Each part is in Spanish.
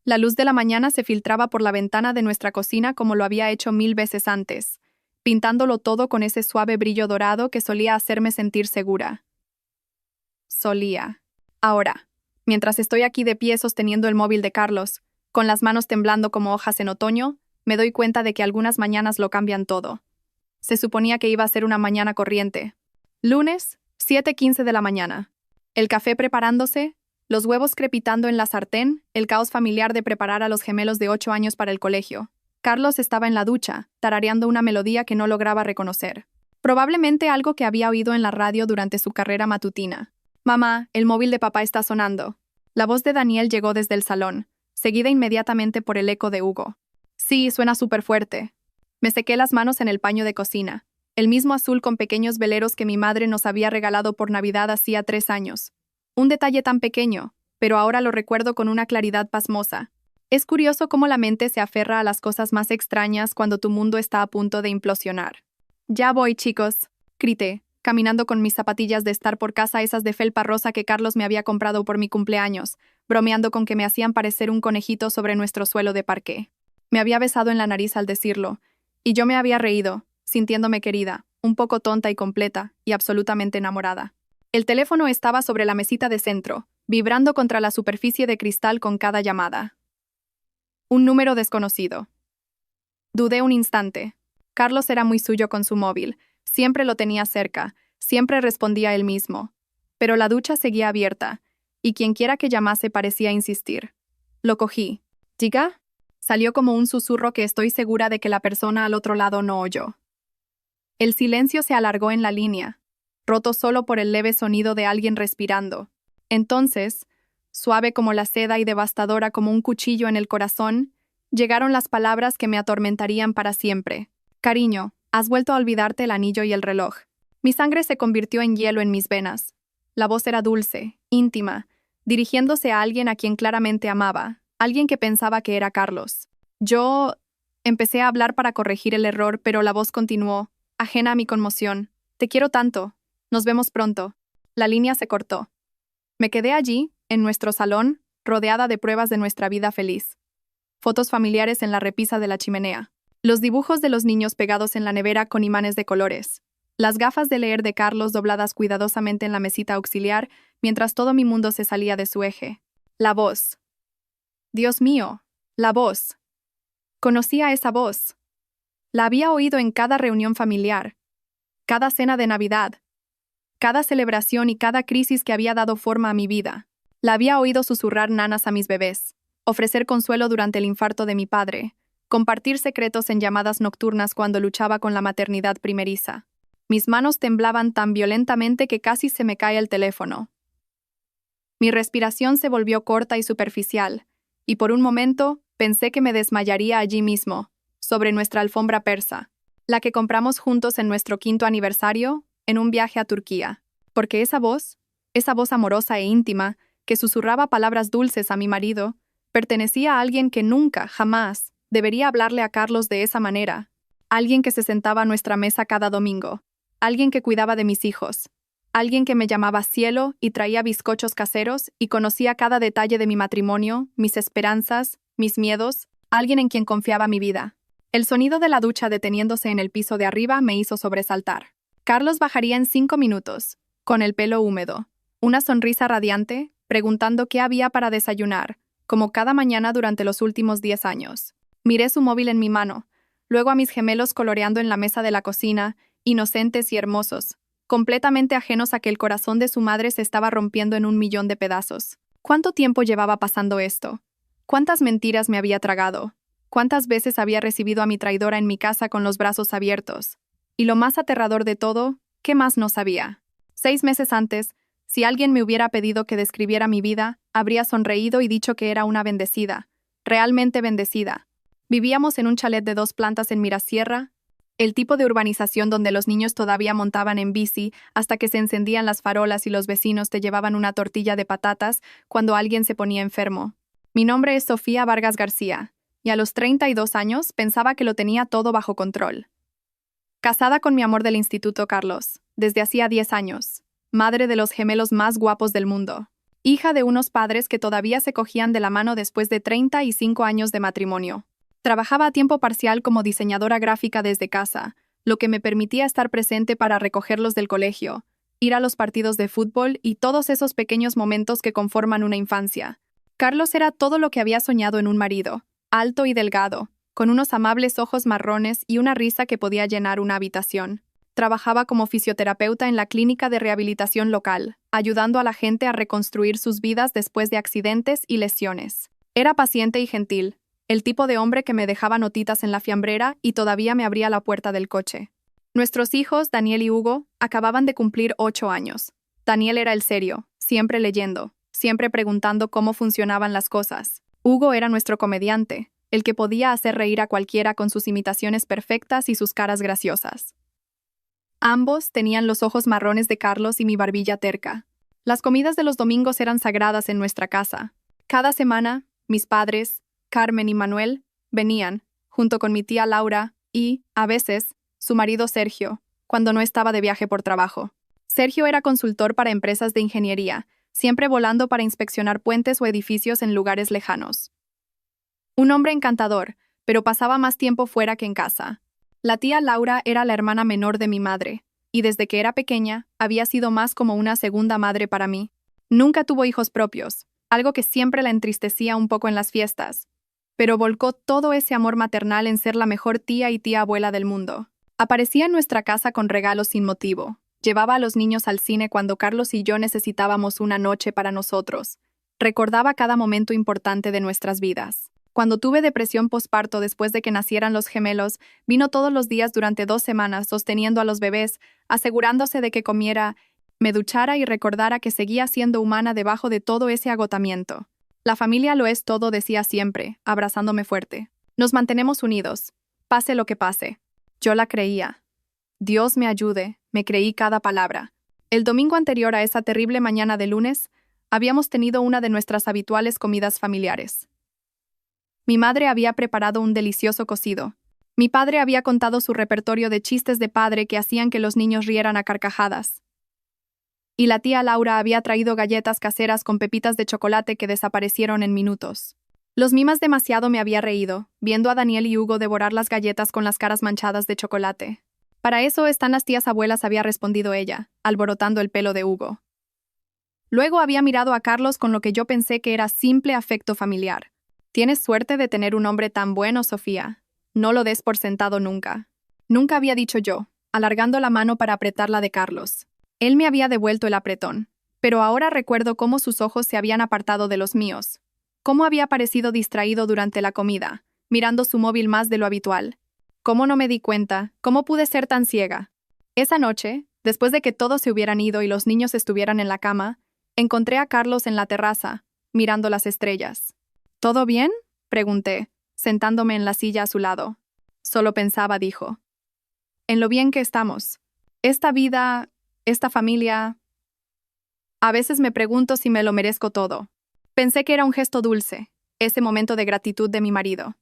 La luz de la mañana se filtraba por la ventana de nuestra cocina como lo había hecho 1000 veces antes, pintándolo todo con ese suave brillo dorado que solía hacerme sentir segura. Solía. Ahora, mientras estoy aquí de pie sosteniendo el móvil de Carlos, con las manos temblando como hojas en otoño, me doy cuenta de que algunas mañanas lo cambian todo. Se suponía que iba a ser una mañana corriente. Lunes, 7:15 de la mañana. El café preparándose, los huevos crepitando en la sartén, el caos familiar de preparar a los gemelos de 8 años para el colegio. Carlos estaba en la ducha, tarareando una melodía que no lograba reconocer. Probablemente algo que había oído en la radio durante su carrera matutina. «Mamá, el móvil de papá está sonando». La voz de Daniel llegó desde el salón, seguida inmediatamente por el eco de Hugo. «Sí, suena súper fuerte». Me sequé las manos en el paño de cocina, el mismo azul con pequeños veleros que mi madre nos había regalado por Navidad hacía 3 años. Un detalle tan pequeño, pero ahora lo recuerdo con una claridad pasmosa. Es curioso cómo la mente se aferra a las cosas más extrañas cuando tu mundo está a punto de implosionar. «Ya voy, chicos», grité, caminando con mis zapatillas de estar por casa, esas de felpa rosa que Carlos me había comprado por mi cumpleaños, bromeando con que me hacían parecer un conejito sobre nuestro suelo de parqué. Me había besado en la nariz al decirlo, y yo me había reído, sintiéndome querida, un poco tonta y completa, y absolutamente enamorada. El teléfono estaba sobre la mesita de centro, vibrando contra la superficie de cristal con cada llamada. Un número desconocido. Dudé un instante. Carlos era muy suyo con su móvil, siempre lo tenía cerca, siempre respondía él mismo. Pero la ducha seguía abierta, y quienquiera que llamase parecía insistir. Lo cogí. «¿Diga?» Salió como un susurro que estoy segura de que la persona al otro lado no oyó. El silencio se alargó en la línea, roto solo por el leve sonido de alguien respirando. Entonces, suave como la seda y devastadora como un cuchillo en el corazón, llegaron las palabras que me atormentarían para siempre. «Cariño, has vuelto a olvidarte el anillo y el reloj». Mi sangre se convirtió en hielo en mis venas. La voz era dulce, íntima, dirigiéndose a alguien a quien claramente amaba, alguien que pensaba que era Carlos. Yo empecé a hablar para corregir el error, pero la voz continuó, ajena a mi conmoción. «Te quiero tanto. Nos vemos pronto». La línea se cortó. Me quedé allí, en nuestro salón, rodeada de pruebas de nuestra vida feliz. Fotos familiares en la repisa de la chimenea. Los dibujos de los niños pegados en la nevera con imanes de colores. Las gafas de leer de Carlos dobladas cuidadosamente en la mesita auxiliar, mientras todo mi mundo se salía de su eje. La voz. Dios mío, la voz. Conocía esa voz. La había oído en cada reunión familiar, cada cena de Navidad, cada celebración y cada crisis que había dado forma a mi vida. La había oído susurrar nanas a mis bebés, ofrecer consuelo durante el infarto de mi padre, compartir secretos en llamadas nocturnas cuando luchaba con la maternidad primeriza. Mis manos temblaban tan violentamente que casi se me cae el teléfono. Mi respiración se volvió corta y superficial, y por un momento pensé que me desmayaría allí mismo, sobre nuestra alfombra persa, la que compramos juntos en nuestro 5º aniversario, en un viaje a Turquía. Porque esa voz amorosa e íntima, que susurraba palabras dulces a mi marido, pertenecía a alguien que nunca, jamás, debería hablarle a Carlos de esa manera. Alguien que se sentaba a nuestra mesa cada domingo. Alguien que cuidaba de mis hijos. Alguien que me llamaba cielo y traía bizcochos caseros y conocía cada detalle de mi matrimonio, mis esperanzas, mis miedos. Alguien en quien confiaba mi vida. El sonido de la ducha deteniéndose en el piso de arriba me hizo sobresaltar. Carlos bajaría en 5 minutos, con el pelo húmedo, una sonrisa radiante, preguntando qué había para desayunar, como cada mañana durante los últimos 10 años. Miré su móvil en mi mano, luego a mis gemelos coloreando en la mesa de la cocina, inocentes y hermosos, completamente ajenos a que el corazón de su madre se estaba rompiendo en 1.000.000 de pedazos. ¿Cuánto tiempo llevaba pasando esto? ¿Cuántas mentiras me había tragado? ¿Cuántas veces había recibido a mi traidora en mi casa con los brazos abiertos? Y lo más aterrador de todo, ¿qué más no sabía? 6 meses antes, si alguien me hubiera pedido que describiera mi vida, habría sonreído y dicho que era una bendecida, realmente bendecida. Vivíamos en un chalet de 2 plantas en Mirasierra, el tipo de urbanización donde los niños todavía montaban en bici hasta que se encendían las farolas y los vecinos te llevaban una tortilla de patatas cuando alguien se ponía enfermo. Mi nombre es Sofía Vargas García, y a los 32 años pensaba que lo tenía todo bajo control. Casada con mi amor del instituto Carlos, desde hacía 10 años, madre de los gemelos más guapos del mundo. hija de unos padres que todavía se cogían de la mano después de 35 años de matrimonio. Trabajaba a tiempo parcial como diseñadora gráfica desde casa, lo que me permitía estar presente para recogerlos del colegio, ir a los partidos de fútbol y todos esos pequeños momentos que conforman una infancia. Carlos era todo lo que había soñado en un marido, alto y delgado, con unos amables ojos marrones y una risa que podía llenar una habitación. Trabajaba como fisioterapeuta en la clínica de rehabilitación local, ayudando a la gente a reconstruir sus vidas después de accidentes y lesiones. Era paciente y gentil, el tipo de hombre que me dejaba notitas en la fiambrera y todavía me abría la puerta del coche. Nuestros hijos, Daniel y Hugo, acababan de cumplir 8 años. Daniel era el serio, siempre leyendo, siempre preguntando cómo funcionaban las cosas. Hugo era nuestro comediante, el que podía hacer reír a cualquiera con sus imitaciones perfectas y sus caras graciosas. Ambos tenían los ojos marrones de Carlos y mi barbilla terca. Las comidas de los domingos eran sagradas en nuestra casa. Cada semana, mis padres, Carmen y Manuel, venían, junto con mi tía Laura y, a veces, su marido Sergio, cuando no estaba de viaje por trabajo. Sergio era consultor para empresas de ingeniería, siempre volando para inspeccionar puentes o edificios en lugares lejanos. Un hombre encantador, pero pasaba más tiempo fuera que en casa. La tía Laura era la hermana menor de mi madre, y desde que era pequeña, había sido más como una segunda madre para mí. Nunca tuvo hijos propios, algo que siempre la entristecía un poco en las fiestas, pero volcó todo ese amor maternal en ser la mejor tía y tía abuela del mundo. Aparecía en nuestra casa con regalos sin motivo. Llevaba a los niños al cine cuando Carlos y yo necesitábamos una noche para nosotros. Recordaba cada momento importante de nuestras vidas. Cuando tuve depresión posparto después de que nacieran los gemelos, vino todos los días durante 2 semanas sosteniendo a los bebés, asegurándose de que comiera, me duchara y recordara que seguía siendo humana debajo de todo ese agotamiento. La familia lo es todo, decía siempre, abrazándome fuerte. Nos mantenemos unidos, pase lo que pase. Yo la creía. Dios me ayude, me creí cada palabra. El domingo anterior a esa terrible mañana de lunes, habíamos tenido una de nuestras habituales comidas familiares. Mi madre había preparado un delicioso cocido. Mi padre había contado su repertorio de chistes de padre que hacían que los niños rieran a carcajadas. Y la tía Laura había traído galletas caseras con pepitas de chocolate que desaparecieron en minutos. Los mimas demasiado me había reído, viendo a Daniel y Hugo devorar las galletas con las caras manchadas de chocolate. Para eso están las tías abuelas, había respondido ella, alborotando el pelo de Hugo. Luego había mirado a Carlos con lo que yo pensé que era simple afecto familiar. Tienes suerte de tener un hombre tan bueno, Sofía. No lo des por sentado nunca. Nunca había dicho yo, alargando la mano para apretar la de Carlos. Él me había devuelto el apretón, pero ahora recuerdo cómo sus ojos se habían apartado de los míos. Cómo había parecido distraído durante la comida, mirando su móvil más de lo habitual. Cómo no me di cuenta, cómo pude ser tan ciega. Esa noche, después de que todos se hubieran ido y los niños estuvieran en la cama, encontré a Carlos en la terraza, mirando las estrellas. ¿Todo bien?, pregunté, sentándome en la silla a su lado. Solo pensaba, dijo. En lo bien que estamos. Esta vida, esta familia. A veces me pregunto si me lo merezco todo. Pensé que era un gesto dulce, ese momento de gratitud de mi marido.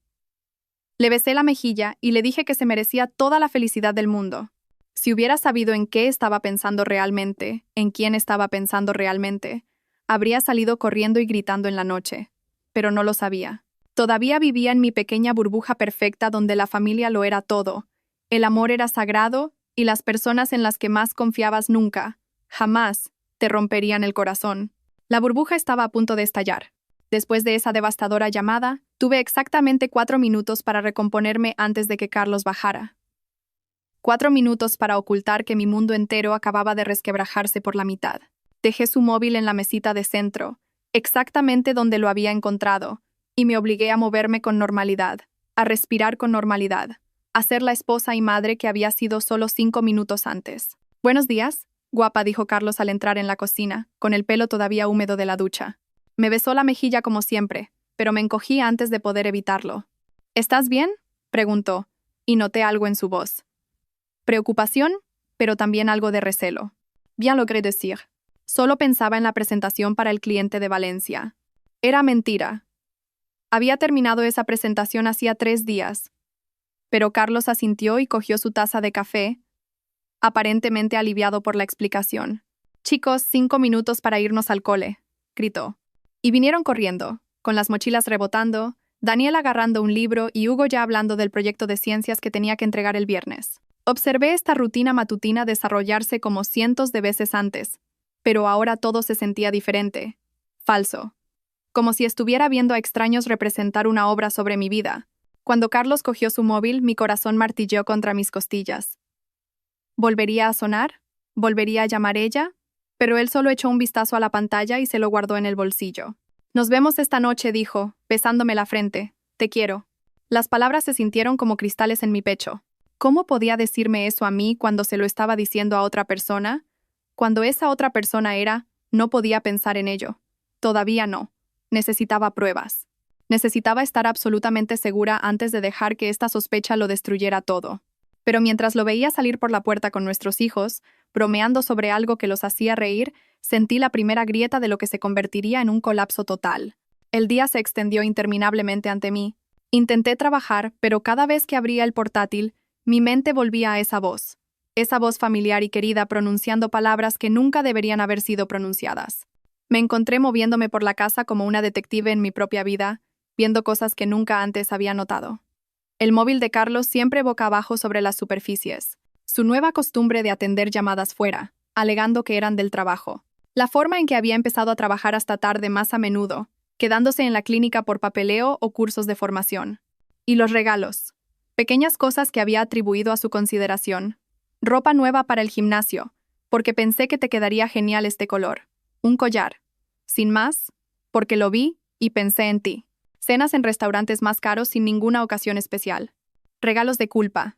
Le besé la mejilla y le dije que se merecía toda la felicidad del mundo. Si hubiera sabido en qué estaba pensando realmente, en quién estaba pensando realmente, habría salido corriendo y gritando en la noche. Pero no lo sabía. Todavía vivía en mi pequeña burbuja perfecta donde la familia lo era todo. El amor era sagrado y las personas en las que más confiabas nunca, jamás, te romperían el corazón. La burbuja estaba a punto de estallar. Después de esa devastadora llamada, tuve exactamente 4 minutos para recomponerme antes de que Carlos bajara. 4 minutos para ocultar que mi mundo entero acababa de resquebrajarse por la mitad. Dejé su móvil en la mesita de centro, exactamente donde lo había encontrado, y me obligué a moverme con normalidad, a respirar con normalidad, a ser la esposa y madre que había sido solo 5 minutos antes. «Buenos días», guapa, dijo Carlos al entrar en la cocina, con el pelo todavía húmedo de la ducha. Me besó la mejilla como siempre, pero me encogí antes de poder evitarlo. «¿Estás bien?», preguntó, y noté algo en su voz. Preocupación, pero también algo de recelo. «Bien logré decir». Solo pensaba en la presentación para el cliente de Valencia. Era mentira. Había terminado esa presentación hacía 3 días. Pero Carlos asintió y cogió su taza de café, aparentemente aliviado por la explicación. «Chicos, 5 minutos para irnos al cole», gritó. Y vinieron corriendo, con las mochilas rebotando, Daniel agarrando un libro y Hugo ya hablando del proyecto de ciencias que tenía que entregar el viernes. Observé esta rutina matutina desarrollarse como cientos de veces antes, pero ahora todo se sentía diferente. Falso. Como si estuviera viendo a extraños representar una obra sobre mi vida. Cuando Carlos cogió su móvil, mi corazón martilleó contra mis costillas. ¿Volvería a sonar? ¿Volvería a llamar ella? Pero él solo echó un vistazo a la pantalla y se lo guardó en el bolsillo. Nos vemos esta noche, dijo, besándome la frente. Te quiero. Las palabras se sintieron como cristales en mi pecho. ¿Cómo podía decirme eso a mí cuando se lo estaba diciendo a otra persona? Cuando esa otra persona era, no podía pensar en ello. Todavía no. Necesitaba pruebas. Necesitaba estar absolutamente segura antes de dejar que esta sospecha lo destruyera todo. Pero mientras lo veía salir por la puerta con nuestros hijos, bromeando sobre algo que los hacía reír, sentí la primera grieta de lo que se convertiría en un colapso total. El día se extendió interminablemente ante mí. Intenté trabajar, pero cada vez que abría el portátil, mi mente volvía a esa voz familiar y querida pronunciando palabras que nunca deberían haber sido pronunciadas. Me encontré moviéndome por la casa como una detective en mi propia vida, viendo cosas que nunca antes había notado. El móvil de Carlos siempre boca abajo sobre las superficies. Su nueva costumbre de atender llamadas fuera, alegando que eran del trabajo. La forma en que había empezado a trabajar hasta tarde más a menudo, quedándose en la clínica por papeleo o cursos de formación. Y los regalos. Pequeñas cosas que había atribuido a su consideración. Ropa nueva para el gimnasio, porque pensé que te quedaría genial este color. Un collar. Sin más, porque lo vi y pensé en ti. Cenas en restaurantes más caros sin ninguna ocasión especial. Regalos de culpa.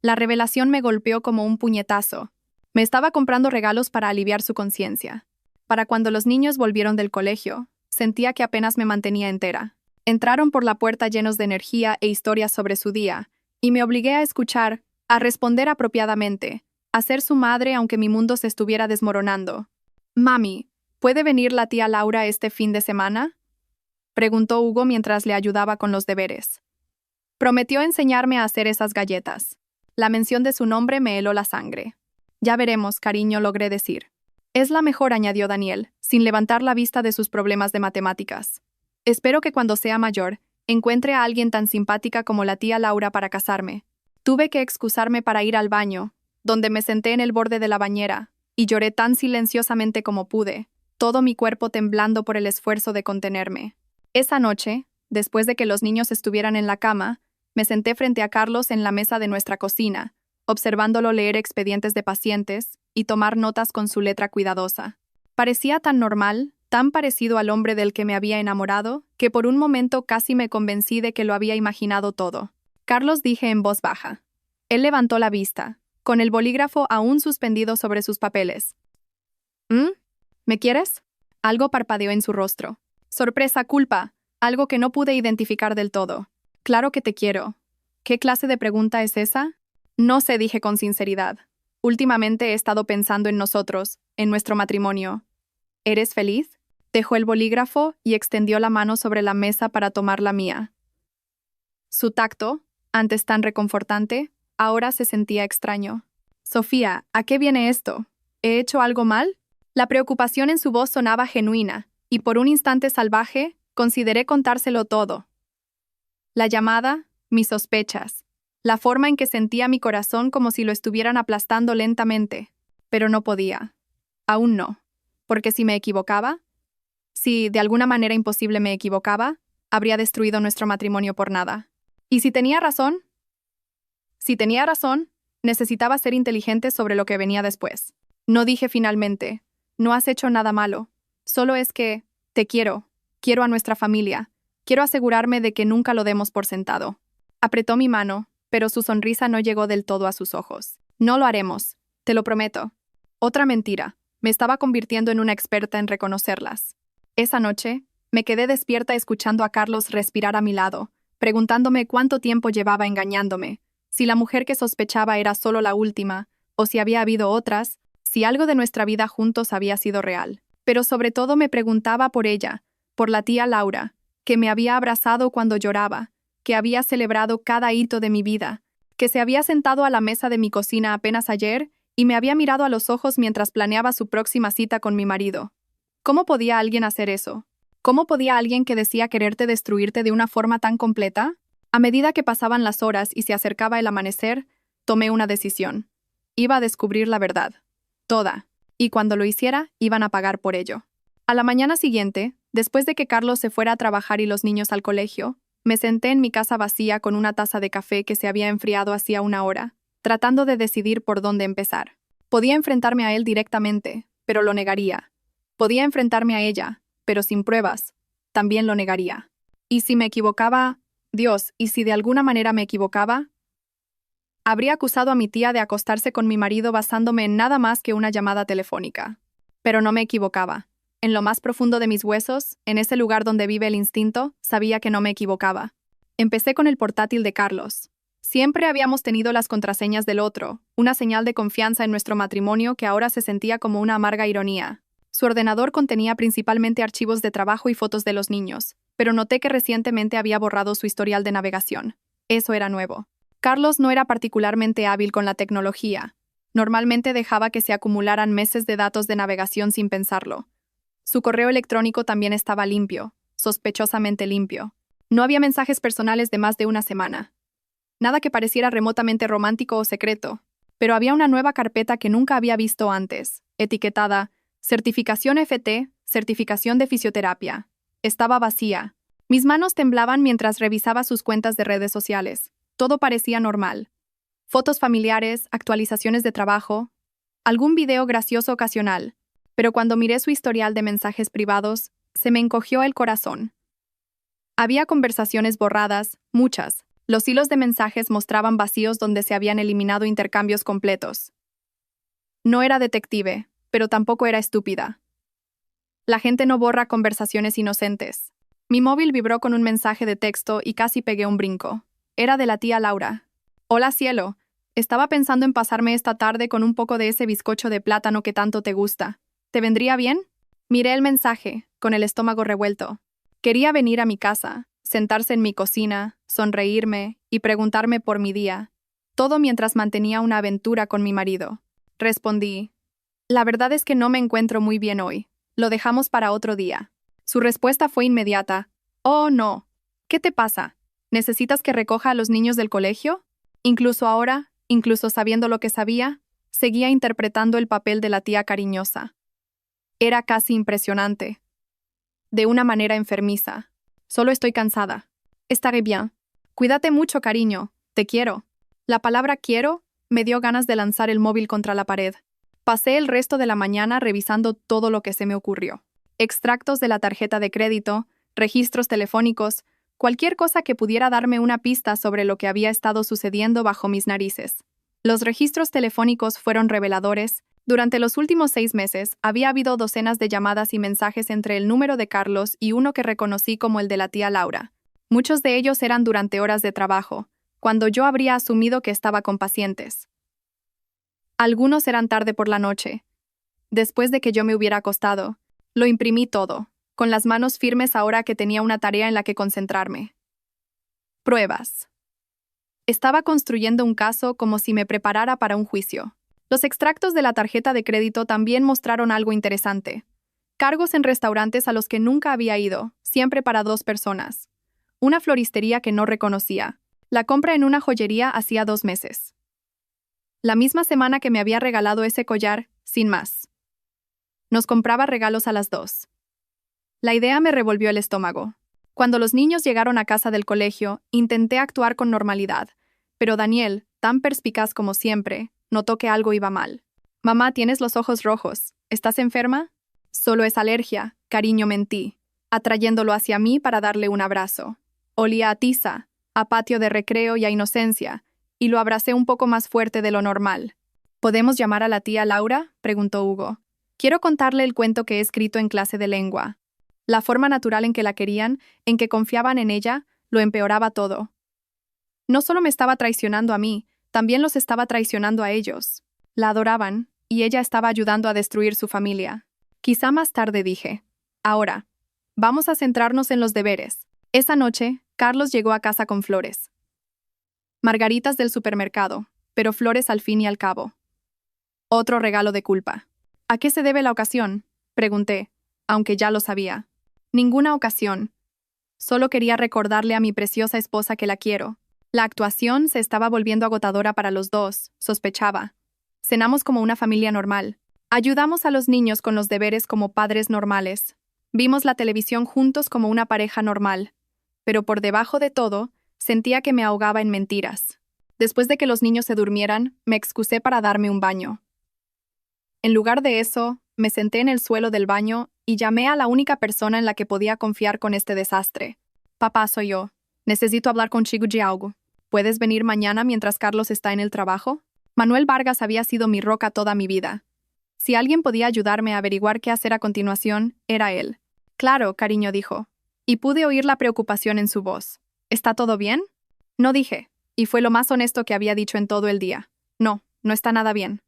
La revelación me golpeó como un puñetazo. Me estaba comprando regalos para aliviar su conciencia. Para cuando los niños volvieron del colegio, sentía que apenas me mantenía entera. Entraron por la puerta llenos de energía e historias sobre su día, y me obligué a escuchar, a responder apropiadamente, a ser su madre aunque mi mundo se estuviera desmoronando. Mami, ¿puede venir la tía Laura este fin de semana? Preguntó Hugo mientras le ayudaba con los deberes. Prometió enseñarme a hacer esas galletas. La mención de su nombre me heló la sangre. Ya veremos, cariño, logré decir. Es la mejor, añadió Daniel, sin levantar la vista de sus problemas de matemáticas. Espero que cuando sea mayor, encuentre a alguien tan simpática como la tía Laura para casarme. Tuve que excusarme para ir al baño, donde me senté en el borde de la bañera, y lloré tan silenciosamente como pude, todo mi cuerpo temblando por el esfuerzo de contenerme. Esa noche, después de que los niños estuvieran en la cama, me senté frente a Carlos en la mesa de nuestra cocina, observándolo leer expedientes de pacientes y tomar notas con su letra cuidadosa. Parecía tan normal, tan parecido al hombre del que me había enamorado, que por un momento casi me convencí de que lo había imaginado todo. Carlos, dije en voz baja. Él levantó la vista, con el bolígrafo aún suspendido sobre sus papeles. ¿Me quieres? Algo parpadeó en su rostro. Sorpresa, culpa, algo que no pude identificar del todo. Claro que te quiero. ¿Qué clase de pregunta es esa? No sé, dije con sinceridad. Últimamente he estado pensando en nosotros, en nuestro matrimonio. ¿Eres feliz? Dejó el bolígrafo y extendió la mano sobre la mesa para tomar la mía. Su tacto, antes tan reconfortante, ahora se sentía extraño. Sofía, ¿a qué viene esto? ¿He hecho algo mal? La preocupación en su voz sonaba genuina, y por un instante salvaje, consideré contárselo todo. La llamada, mis sospechas, la forma en que sentía mi corazón como si lo estuvieran aplastando lentamente, pero no podía. Aún no. Porque si me equivocaba, si de alguna manera imposible me equivocaba, habría destruido nuestro matrimonio por nada. ¿Y si tenía razón? Si tenía razón, necesitaba ser inteligente sobre lo que venía después. No dije finalmente, no has hecho nada malo. Solo es que, te quiero a nuestra familia, quiero asegurarme de que nunca lo demos por sentado. Apretó mi mano, pero su sonrisa no llegó del todo a sus ojos. No lo haremos, te lo prometo. Otra mentira, me estaba convirtiendo en una experta en reconocerlas. Esa noche, me quedé despierta escuchando a Carlos respirar a mi lado, preguntándome cuánto tiempo llevaba engañándome, si la mujer que sospechaba era solo la última, o si había habido otras, si algo de nuestra vida juntos había sido real. Pero sobre todo me preguntaba por ella, por la tía Laura, que me había abrazado cuando lloraba, que había celebrado cada hito de mi vida, que se había sentado a la mesa de mi cocina apenas ayer y me había mirado a los ojos mientras planeaba su próxima cita con mi marido. ¿Cómo podía alguien hacer eso? ¿Cómo podía alguien que decía quererte destruirte de una forma tan completa? A medida que pasaban las horas y se acercaba el amanecer, tomé una decisión. Iba a descubrir la verdad. Toda. Y cuando lo hiciera, iban a pagar por ello. A la mañana siguiente, después de que Carlos se fuera a trabajar y los niños al colegio, me senté en mi casa vacía con una taza de café que se había enfriado hacía una hora, tratando de decidir por dónde empezar. Podía enfrentarme a él directamente, pero lo negaría. Podía enfrentarme a ella, pero sin pruebas. También lo negaría. Y si me equivocaba, Dios, y si de alguna manera me equivocaba, habría acusado a mi tía de acostarse con mi marido basándome en nada más que una llamada telefónica. Pero no me equivocaba. En lo más profundo de mis huesos, en ese lugar donde vive el instinto, sabía que no me equivocaba. Empecé con el portátil de Carlos. Siempre habíamos tenido las contraseñas del otro, una señal de confianza en nuestro matrimonio que ahora se sentía como una amarga ironía. Su ordenador contenía principalmente archivos de trabajo y fotos de los niños, pero noté que recientemente había borrado su historial de navegación. Eso era nuevo. Carlos no era particularmente hábil con la tecnología. Normalmente dejaba que se acumularan meses de datos de navegación sin pensarlo. Su correo electrónico también estaba limpio, sospechosamente limpio. No había mensajes personales de más de una semana. Nada que pareciera remotamente romántico o secreto, pero había una nueva carpeta que nunca había visto antes, etiquetada Certificación FT, Certificación de Fisioterapia. Estaba vacía. Mis manos temblaban mientras revisaba sus cuentas de redes sociales. Todo parecía normal. Fotos familiares, actualizaciones de trabajo, algún video gracioso ocasional. Pero cuando miré su historial de mensajes privados, se me encogió el corazón. Había conversaciones borradas, muchas. Los hilos de mensajes mostraban vacíos donde se habían eliminado intercambios completos. No era detective, pero tampoco era estúpida. La gente no borra conversaciones inocentes. Mi móvil vibró con un mensaje de texto y casi pegué un brinco. Era de la tía Laura. Hola cielo, estaba pensando en pasarme esta tarde con un poco de ese bizcocho de plátano que tanto te gusta. ¿Te vendría bien? Miré el mensaje, con el estómago revuelto. Quería venir a mi casa, sentarse en mi cocina, sonreírme y preguntarme por mi día. Todo mientras mantenía una aventura con mi marido. Respondí: la verdad es que no me encuentro muy bien hoy. Lo dejamos para otro día. Su respuesta fue inmediata. Oh, no. ¿Qué te pasa? ¿Necesitas que recoja a los niños del colegio? Incluso ahora, incluso sabiendo lo que sabía, seguía interpretando el papel de la tía cariñosa. Era casi impresionante. De una manera enfermiza. Solo estoy cansada. Estaré bien. Cuídate mucho, cariño. Te quiero. La palabra quiero me dio ganas de lanzar el móvil contra la pared. Pasé el resto de la mañana revisando todo lo que se me ocurrió. Extractos de la tarjeta de crédito, registros telefónicos, cualquier cosa que pudiera darme una pista sobre lo que había estado sucediendo bajo mis narices. Los registros telefónicos fueron reveladores. Durante los últimos 6 meses, había habido docenas de llamadas y mensajes entre el número de Carlos y uno que reconocí como el de la tía Laura. Muchos de ellos eran durante horas de trabajo, cuando yo habría asumido que estaba con pacientes. Algunos eran tarde por la noche. Después de que yo me hubiera acostado, lo imprimí todo, con las manos firmes ahora que tenía una tarea en la que concentrarme. Pruebas. Estaba construyendo un caso como si me preparara para un juicio. Los extractos de la tarjeta de crédito también mostraron algo interesante. Cargos en restaurantes a los que nunca había ido, siempre para 2 personas. Una floristería que no reconocía. La compra en una joyería hacía 2 meses. La misma semana que me había regalado ese collar, sin más. Nos compraba regalos a las 2. La idea me revolvió el estómago. Cuando los niños llegaron a casa del colegio, intenté actuar con normalidad, pero Daniel, tan perspicaz como siempre, notó que algo iba mal. Mamá, tienes los ojos rojos. ¿Estás enferma? Solo es alergia, cariño, mentí, atrayéndolo hacia mí para darle un abrazo. Olía a tiza, a patio de recreo y a inocencia, y lo abracé un poco más fuerte de lo normal. ¿Podemos llamar a la tía Laura?, preguntó Hugo. Quiero contarle el cuento que he escrito en clase de lengua. La forma natural en que la querían, en que confiaban en ella, lo empeoraba todo. No solo me estaba traicionando a mí, también los estaba traicionando a ellos. La adoraban, y ella estaba ayudando a destruir su familia. Quizá más tarde dije. Ahora, vamos a centrarnos en los deberes. Esa noche, Carlos llegó a casa con flores. Margaritas del supermercado, pero flores al fin y al cabo. Otro regalo de culpa. ¿A qué se debe la ocasión?, pregunté. aunque ya lo sabía. Ninguna ocasión. Solo quería recordarle a mi preciosa esposa que la quiero. La actuación se estaba volviendo agotadora para los dos, sospechaba. Cenamos como una familia normal. Ayudamos a los niños con los deberes como padres normales. Vimos la televisión juntos como una pareja normal. Pero por debajo de todo, sentía que me ahogaba en mentiras. Después de que los niños se durmieran, me excusé para darme un baño. En lugar de eso, me senté en el suelo del baño y llamé a la única persona en la que podía confiar con este desastre. Papá, soy yo. Necesito hablar contigo de algo. ¿Puedes venir mañana mientras Carlos está en el trabajo? Manuel Vargas había sido mi roca toda mi vida. Si alguien podía ayudarme a averiguar qué hacer a continuación, era él. Claro, cariño, dijo. Y pude oír la preocupación en su voz. ¿Está todo bien? No dije, y fue lo más honesto que había dicho en todo el día. No, no está nada bien.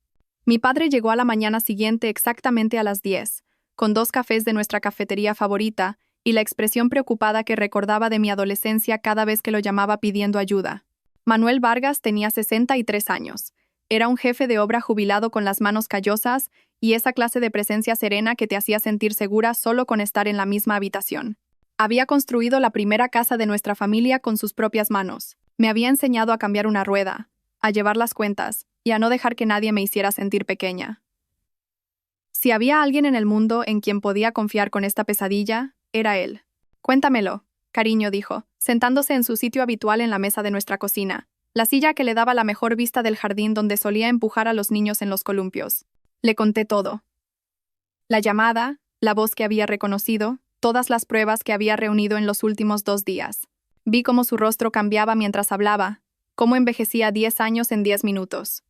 Mi padre llegó a la mañana siguiente exactamente a las 10, con 2 cafés de nuestra cafetería favorita y la expresión preocupada que recordaba de mi adolescencia cada vez que lo llamaba pidiendo ayuda. Manuel Vargas tenía 63 años. Era un jefe de obra jubilado con las manos callosas y esa clase de presencia serena que te hacía sentir segura solo con estar en la misma habitación. Había construido la primera casa de nuestra familia con sus propias manos. Me había enseñado a cambiar una rueda, a llevar las cuentas y a no dejar que nadie me hiciera sentir pequeña. Si había alguien en el mundo en quien podía confiar con esta pesadilla, era él. Cuéntamelo, cariño, dijo, sentándose en su sitio habitual en la mesa de nuestra cocina, la silla que le daba la mejor vista del jardín donde solía empujar a los niños en los columpios. Le conté todo. La llamada, la voz que había reconocido, todas las pruebas que había reunido en los últimos 2 días. Vi cómo su rostro cambiaba mientras hablaba, cómo envejecía 10 años en 10 minutos.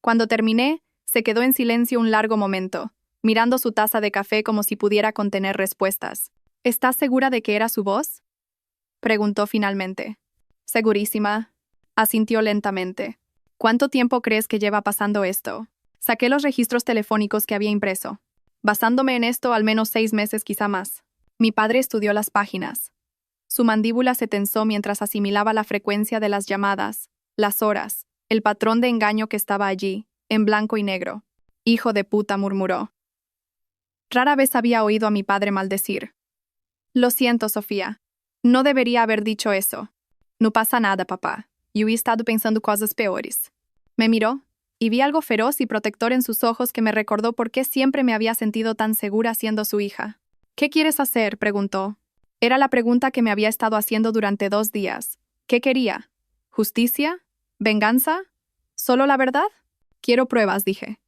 Cuando terminé, se quedó en silencio un largo momento, mirando su taza de café como si pudiera contener respuestas. ¿Estás segura de que era su voz? Preguntó finalmente. Segurísima. Asintió lentamente. ¿Cuánto tiempo crees que lleva pasando esto? Saqué los registros telefónicos que había impreso. Basándome en esto, al menos 6 meses, quizá más. Mi padre estudió las páginas. Su mandíbula se tensó mientras asimilaba la frecuencia de las llamadas, las horas, el patrón de engaño que estaba allí, en blanco y negro. Hijo de puta, murmuró. Rara vez había oído a mi padre maldecir. Lo siento, Sofía. No debería haber dicho eso. No pasa nada, papá. Yo he estado pensando cosas peores. Me miró, y vi algo feroz y protector en sus ojos que me recordó por qué siempre me había sentido tan segura siendo su hija. ¿Qué quieres hacer?, preguntó. Era la pregunta que me había estado haciendo durante 2 días. ¿Qué quería? ¿Justicia? ¿Venganza? ¿Solo la verdad? Quiero pruebas, dije.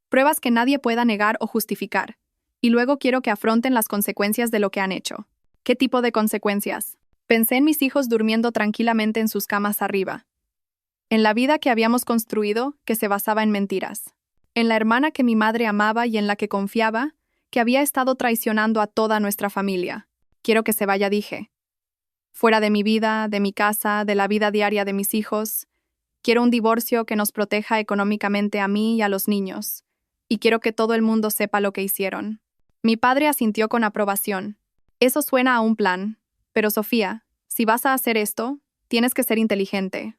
Pruebas que nadie pueda negar o justificar. Y luego quiero que afronten las consecuencias de lo que han hecho. ¿Qué tipo de consecuencias? Pensé en mis hijos durmiendo tranquilamente en sus camas arriba. En la vida que habíamos construido, que se basaba en mentiras. En la hermana que mi madre amaba y en la que confiaba, que había estado traicionando a toda nuestra familia. Quiero que se vaya, dije. Fuera de mi vida, de mi casa, de la vida diaria de mis hijos. Quiero un divorcio que nos proteja económicamente a mí y a los niños. Y quiero que todo el mundo sepa lo que hicieron. Mi padre asintió con aprobación. Eso suena a un plan. Pero Sofía, si vas a hacer esto, tienes que ser inteligente.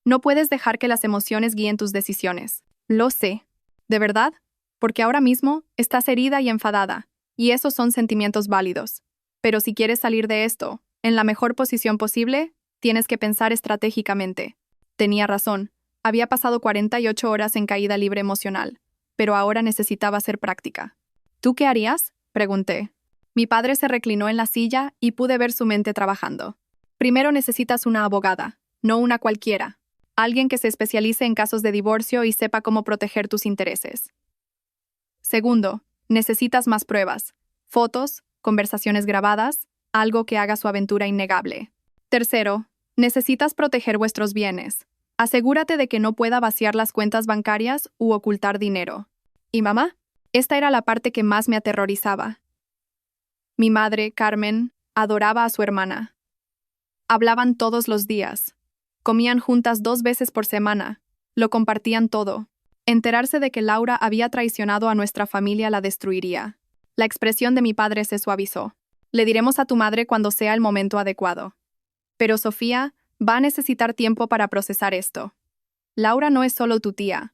No puedes dejar que las emociones guíen tus decisiones. Lo sé. ¿De verdad? Porque ahora mismo estás herida y enfadada, y esos son sentimientos válidos. Pero si quieres salir de esto, en la mejor posición posible, tienes que pensar estratégicamente. Tenía razón. Había pasado 48 horas en caída libre emocional, pero ahora necesitaba ser práctica. ¿Tú qué harías?, pregunté. Mi padre se reclinó en la silla y pude ver su mente trabajando. Primero necesitas una abogada, no una cualquiera. Alguien que se especialice en casos de divorcio y sepa cómo proteger tus intereses. Segundo, necesitas más pruebas. Fotos, conversaciones grabadas, algo que haga su aventura innegable. Tercero, necesitas proteger vuestros bienes. Asegúrate de que no pueda vaciar las cuentas bancarias u ocultar dinero. ¿Y mamá? Esta era la parte que más me aterrorizaba. Mi madre, Carmen, adoraba a su hermana. Hablaban todos los días. Comían juntas 2 veces por semana. Lo compartían todo. Enterarse de que Laura había traicionado a nuestra familia la destruiría. La expresión de mi padre se suavizó. Le diremos a tu madre cuando sea el momento adecuado. Pero Sofía, va a necesitar tiempo para procesar esto. Laura no es solo tu tía.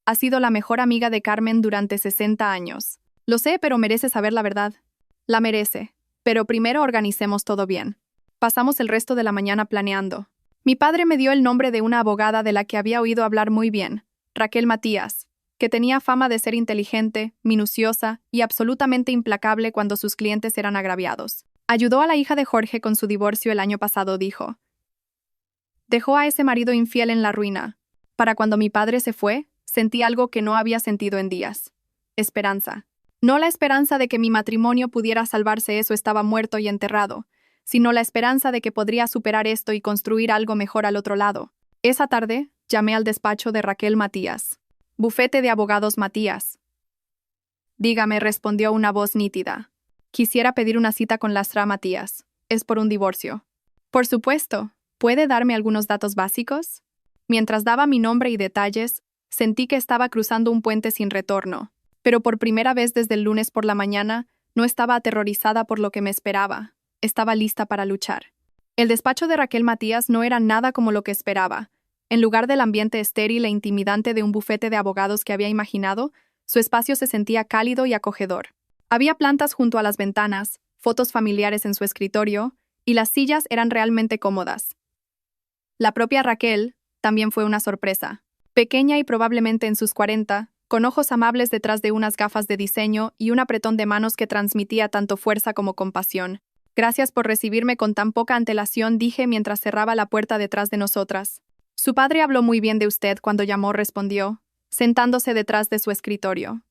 Ha sido la mejor amiga de Carmen durante 60 años. Lo sé, pero merece saber la verdad. La merece. Pero primero organicemos todo bien. Pasamos el resto de la mañana planeando. Mi padre me dio el nombre de una abogada de la que había oído hablar muy bien, Raquel Matías, que tenía fama de ser inteligente, minuciosa y absolutamente implacable cuando sus clientes eran agraviados. Ayudó a la hija de Jorge con su divorcio el año pasado, dijo. Dejó a ese marido infiel en la ruina. Para cuando mi padre se fue, sentí algo que no había sentido en días. Esperanza. No la esperanza de que mi matrimonio pudiera salvarse, eso estaba muerto y enterrado, sino la esperanza de que podría superar esto y construir algo mejor al otro lado. Esa tarde, llamé al despacho de Raquel Matías. Bufete de abogados Matías. Dígame, respondió una voz nítida. Quisiera pedir una cita con Lastra Matías. Es por un divorcio. Por supuesto. ¿Puede darme algunos datos básicos? Mientras daba mi nombre y detalles, sentí que estaba cruzando un puente sin retorno. Pero por primera vez desde el lunes por la mañana, no estaba aterrorizada por lo que me esperaba. Estaba lista para luchar. El despacho de Raquel Matías no era nada como lo que esperaba. En lugar del ambiente estéril e intimidante de un bufete de abogados que había imaginado, su espacio se sentía cálido y acogedor. Había plantas junto a las ventanas, fotos familiares en su escritorio, y las sillas eran realmente cómodas. La propia Raquel también fue una sorpresa. Pequeña y probablemente en sus 40, con ojos amables detrás de unas gafas de diseño y un apretón de manos que transmitía tanto fuerza como compasión. Gracias por recibirme con tan poca antelación, dije mientras cerraba la puerta detrás de nosotras. Su padre habló muy bien de usted cuando llamó, respondió, sentándose detrás de su escritorio.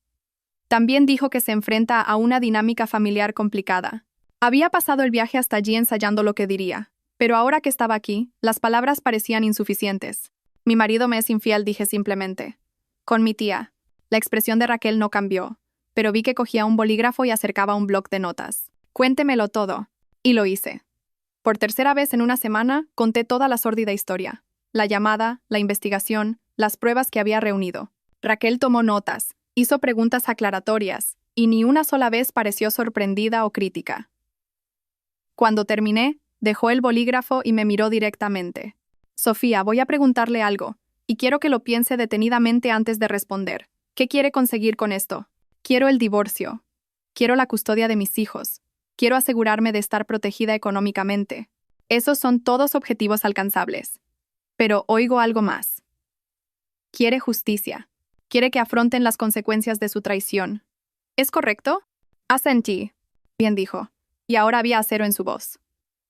También dijo que se enfrenta a una dinámica familiar complicada. Había pasado el viaje hasta allí ensayando lo que diría, pero ahora que estaba aquí, las palabras parecían insuficientes. Mi marido me es infiel, dije simplemente. Con mi tía. La expresión de Raquel no cambió, pero vi que cogía un bolígrafo y acercaba un bloc de notas. Cuéntemelo todo. Y lo hice. Por tercera vez en una semana, conté toda la sórdida historia. La llamada, la investigación, las pruebas que había reunido. Raquel tomó notas, hizo preguntas aclaratorias, y ni una sola vez pareció sorprendida o crítica. Cuando terminé, dejó el bolígrafo y me miró directamente. Sofía, voy a preguntarle algo, y quiero que lo piense detenidamente antes de responder. ¿Qué quiere conseguir con esto? Quiero el divorcio. Quiero la custodia de mis hijos. Quiero asegurarme de estar protegida económicamente. Esos son todos objetivos alcanzables. Pero oigo algo más. Quiere justicia. Quiere que afronten las consecuencias de su traición. ¿Es correcto? Asentí. Bien dijo. Y ahora había acero en su voz.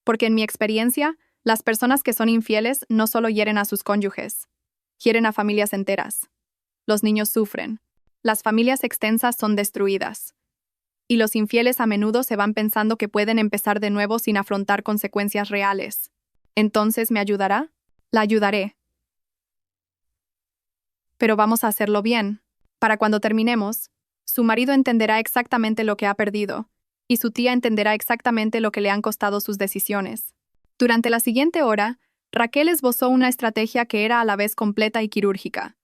Porque en mi experiencia, las personas que son infieles no solo hieren a sus cónyuges. Hieren a familias enteras. Los niños sufren. Las familias extensas son destruidas. Y los infieles a menudo se van pensando que pueden empezar de nuevo sin afrontar consecuencias reales. ¿Entonces me ayudará? La ayudaré. Pero vamos a hacerlo bien. Para cuando terminemos, su marido entenderá exactamente lo que ha perdido, y su tía entenderá exactamente lo que le han costado sus decisiones. Durante la siguiente hora, Raquel esbozó una estrategia que era a la vez completa y quirúrgica.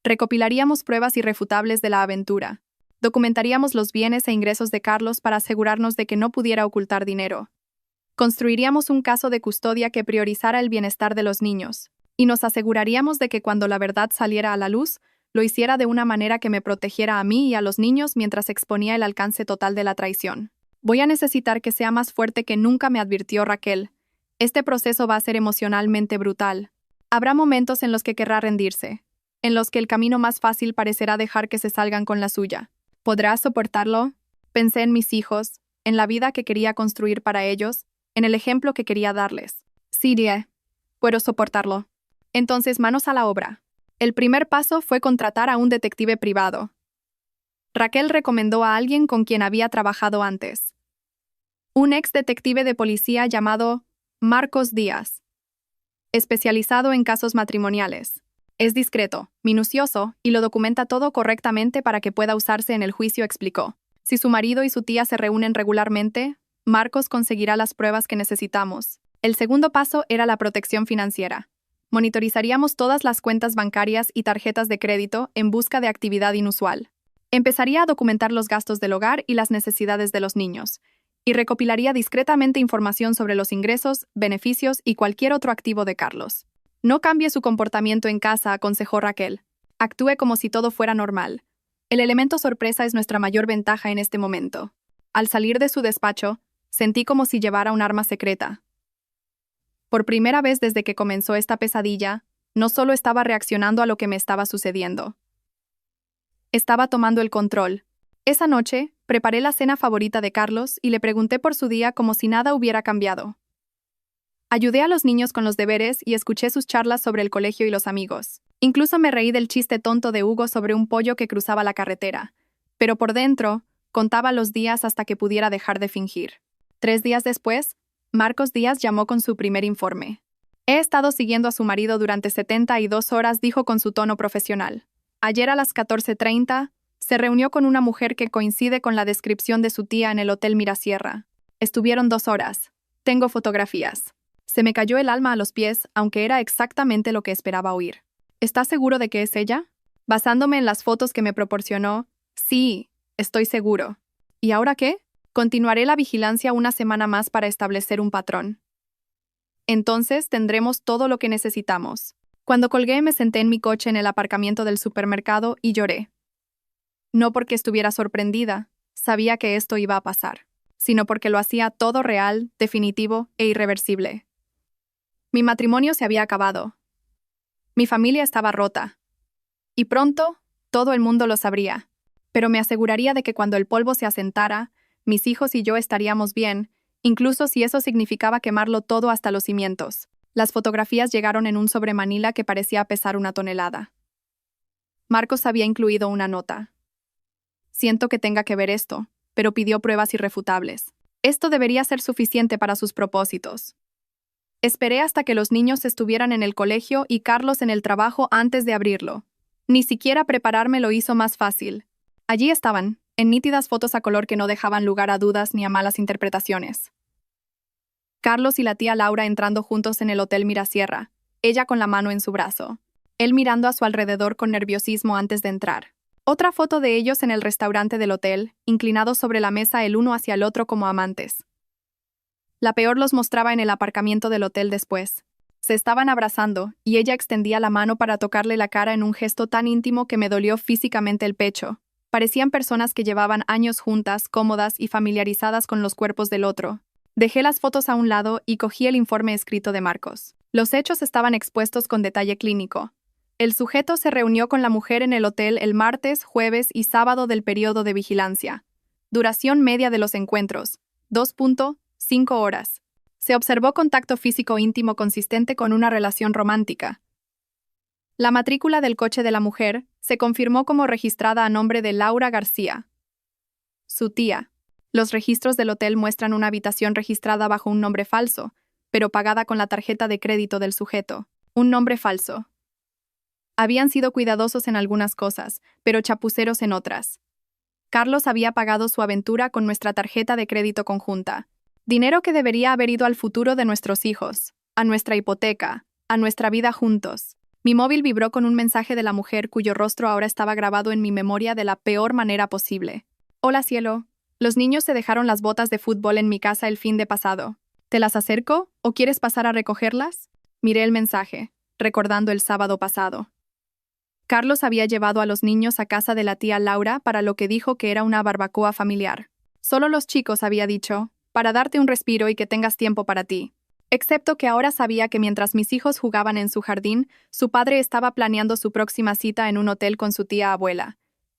Recopilaríamos pruebas irrefutables de la aventura. Documentaríamos los bienes e ingresos de Carlos para asegurarnos de que no pudiera ocultar dinero. Construiríamos un caso de custodia que priorizara el bienestar de los niños, y nos aseguraríamos de que cuando la verdad saliera a la luz, lo hiciera de una manera que me protegiera a mí y a los niños mientras exponía el alcance total de la traición. Voy a necesitar que sea más fuerte que nunca, me advirtió Raquel. Este proceso va a ser emocionalmente brutal. Habrá momentos en los que querrá rendirse, en los que el camino más fácil parecerá dejar que se salgan con la suya. ¿Podrás soportarlo? Pensé en mis hijos, en la vida que quería construir para ellos, en el ejemplo que quería darles. Sí, puedo soportarlo. Entonces, manos a la obra. El primer paso fue contratar a un detective privado. Raquel recomendó a alguien con quien había trabajado antes. Un ex detective de policía llamado Marcos Díaz, especializado en casos matrimoniales. Es discreto, minucioso, y lo documenta todo correctamente para que pueda usarse en el juicio, explicó. Si su marido y su tía se reúnen regularmente, Marcos conseguirá las pruebas que necesitamos. El segundo paso era la protección financiera. Monitorizaríamos todas las cuentas bancarias y tarjetas de crédito en busca de actividad inusual. Empezaría a documentar los gastos del hogar y las necesidades de los niños, y recopilaría discretamente información sobre los ingresos, beneficios y cualquier otro activo de Carlos. No cambie su comportamiento en casa, aconsejó Raquel. Actúe como si todo fuera normal. El elemento sorpresa es nuestra mayor ventaja en este momento. Al salir de su despacho, sentí como si llevara un arma secreta. Por primera vez desde que comenzó esta pesadilla, no solo estaba reaccionando a lo que me estaba sucediendo. Estaba tomando el control. Esa noche, preparé la cena favorita de Carlos y le pregunté por su día como si nada hubiera cambiado. Ayudé a los niños con los deberes y escuché sus charlas sobre el colegio y los amigos. Incluso me reí del chiste tonto de Hugo sobre un pollo que cruzaba la carretera. Pero por dentro, contaba los días hasta que pudiera dejar de fingir. 3 días después, Marcos Díaz llamó con su primer informe. He estado siguiendo a su marido durante 72 horas, dijo con su tono profesional. Ayer a las 14:30, se reunió con una mujer que coincide con la descripción de su tía en el Hotel Mirasierra. Estuvieron 2 horas. Tengo fotografías. Se me cayó el alma a los pies, aunque era exactamente lo que esperaba oír. ¿Estás seguro de que es ella? Basándome en las fotos que me proporcionó, sí, estoy seguro. ¿Y ahora qué? Continuaré la vigilancia una semana más para establecer un patrón. Entonces tendremos todo lo que necesitamos. Cuando colgué me senté en mi coche en el aparcamiento del supermercado y lloré. No porque estuviera sorprendida, sabía que esto iba a pasar, sino porque lo hacía todo real, definitivo e irreversible. Mi matrimonio se había acabado. Mi familia estaba rota. Y pronto, todo el mundo lo sabría. Pero me aseguraría de que cuando el polvo se asentara, mis hijos y yo estaríamos bien, incluso si eso significaba quemarlo todo hasta los cimientos. Las fotografías llegaron en un sobre manila que parecía pesar 1 tonelada. Marcos había incluido una nota. Siento que tenga que ver esto, pero pidió pruebas irrefutables. Esto debería ser suficiente para sus propósitos. Esperé hasta que los niños estuvieran en el colegio y Carlos en el trabajo antes de abrirlo. Ni siquiera prepararme lo hizo más fácil. Allí estaban, en nítidas fotos a color que no dejaban lugar a dudas ni a malas interpretaciones. Carlos y la tía Laura entrando juntos en el Hotel Mirasierra, ella con la mano en su brazo, él mirando a su alrededor con nerviosismo antes de entrar. Otra foto de ellos en el restaurante del hotel, inclinados sobre la mesa el uno hacia el otro como amantes. La peor los mostraba en el aparcamiento del hotel después. Se estaban abrazando, y ella extendía la mano para tocarle la cara en un gesto tan íntimo que me dolió físicamente el pecho. Parecían personas que llevaban años juntas, cómodas y familiarizadas con los cuerpos del otro. Dejé las fotos a un lado y cogí el informe escrito de Marcos. Los hechos estaban expuestos con detalle clínico. El sujeto se reunió con la mujer en el hotel el martes, jueves y sábado del periodo de vigilancia. Duración media de los encuentros, 2.5 horas. Se observó contacto físico íntimo consistente con una relación romántica. La matrícula del coche de la mujer se confirmó como registrada a nombre de Laura García, su tía. Los registros del hotel muestran una habitación registrada bajo un nombre falso, pero pagada con la tarjeta de crédito del sujeto. Un nombre falso. Habían sido cuidadosos en algunas cosas, pero chapuceros en otras. Carlos había pagado su aventura con nuestra tarjeta de crédito conjunta. Dinero que debería haber ido al futuro de nuestros hijos, a nuestra hipoteca, a nuestra vida juntos. Mi móvil vibró con un mensaje de la mujer cuyo rostro ahora estaba grabado en mi memoria de la peor manera posible. Hola cielo. Los niños se dejaron las botas de fútbol en mi casa el fin de pasado. ¿Te las acerco o quieres pasar a recogerlas? Miré el mensaje, recordando el sábado pasado. Carlos había llevado a los niños a casa de la tía Laura para lo que dijo que era una barbacoa familiar. Solo los chicos, había dicho, para darte un respiro y que tengas tiempo para ti. Excepto que ahora sabía que mientras mis hijos jugaban en su jardín, su padre estaba planeando su próxima cita en un hotel con su tía abuela.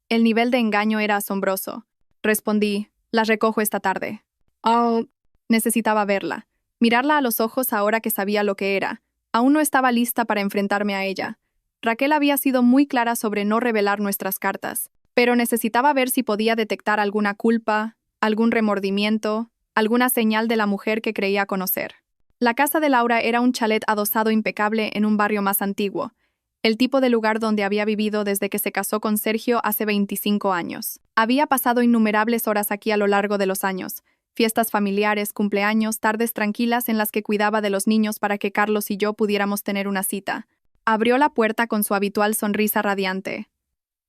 El nivel de engaño era asombroso. Respondí, las recojo esta tarde. Oh, necesitaba verla. Mirarla a los ojos ahora que sabía lo que era. Aún no estaba lista para enfrentarme a ella. Raquel había sido muy clara sobre no revelar nuestras cartas, pero necesitaba ver si podía detectar alguna culpa, algún remordimiento, alguna señal de la mujer que creía conocer. La casa de Laura era un chalet adosado impecable en un barrio más antiguo, el tipo de lugar donde había vivido desde que se casó con Sergio hace 25 años. Había pasado innumerables horas aquí a lo largo de los años, fiestas familiares, cumpleaños, tardes tranquilas en las que cuidaba de los niños para que Carlos y yo pudiéramos tener una cita. Abrió la puerta con su habitual sonrisa radiante.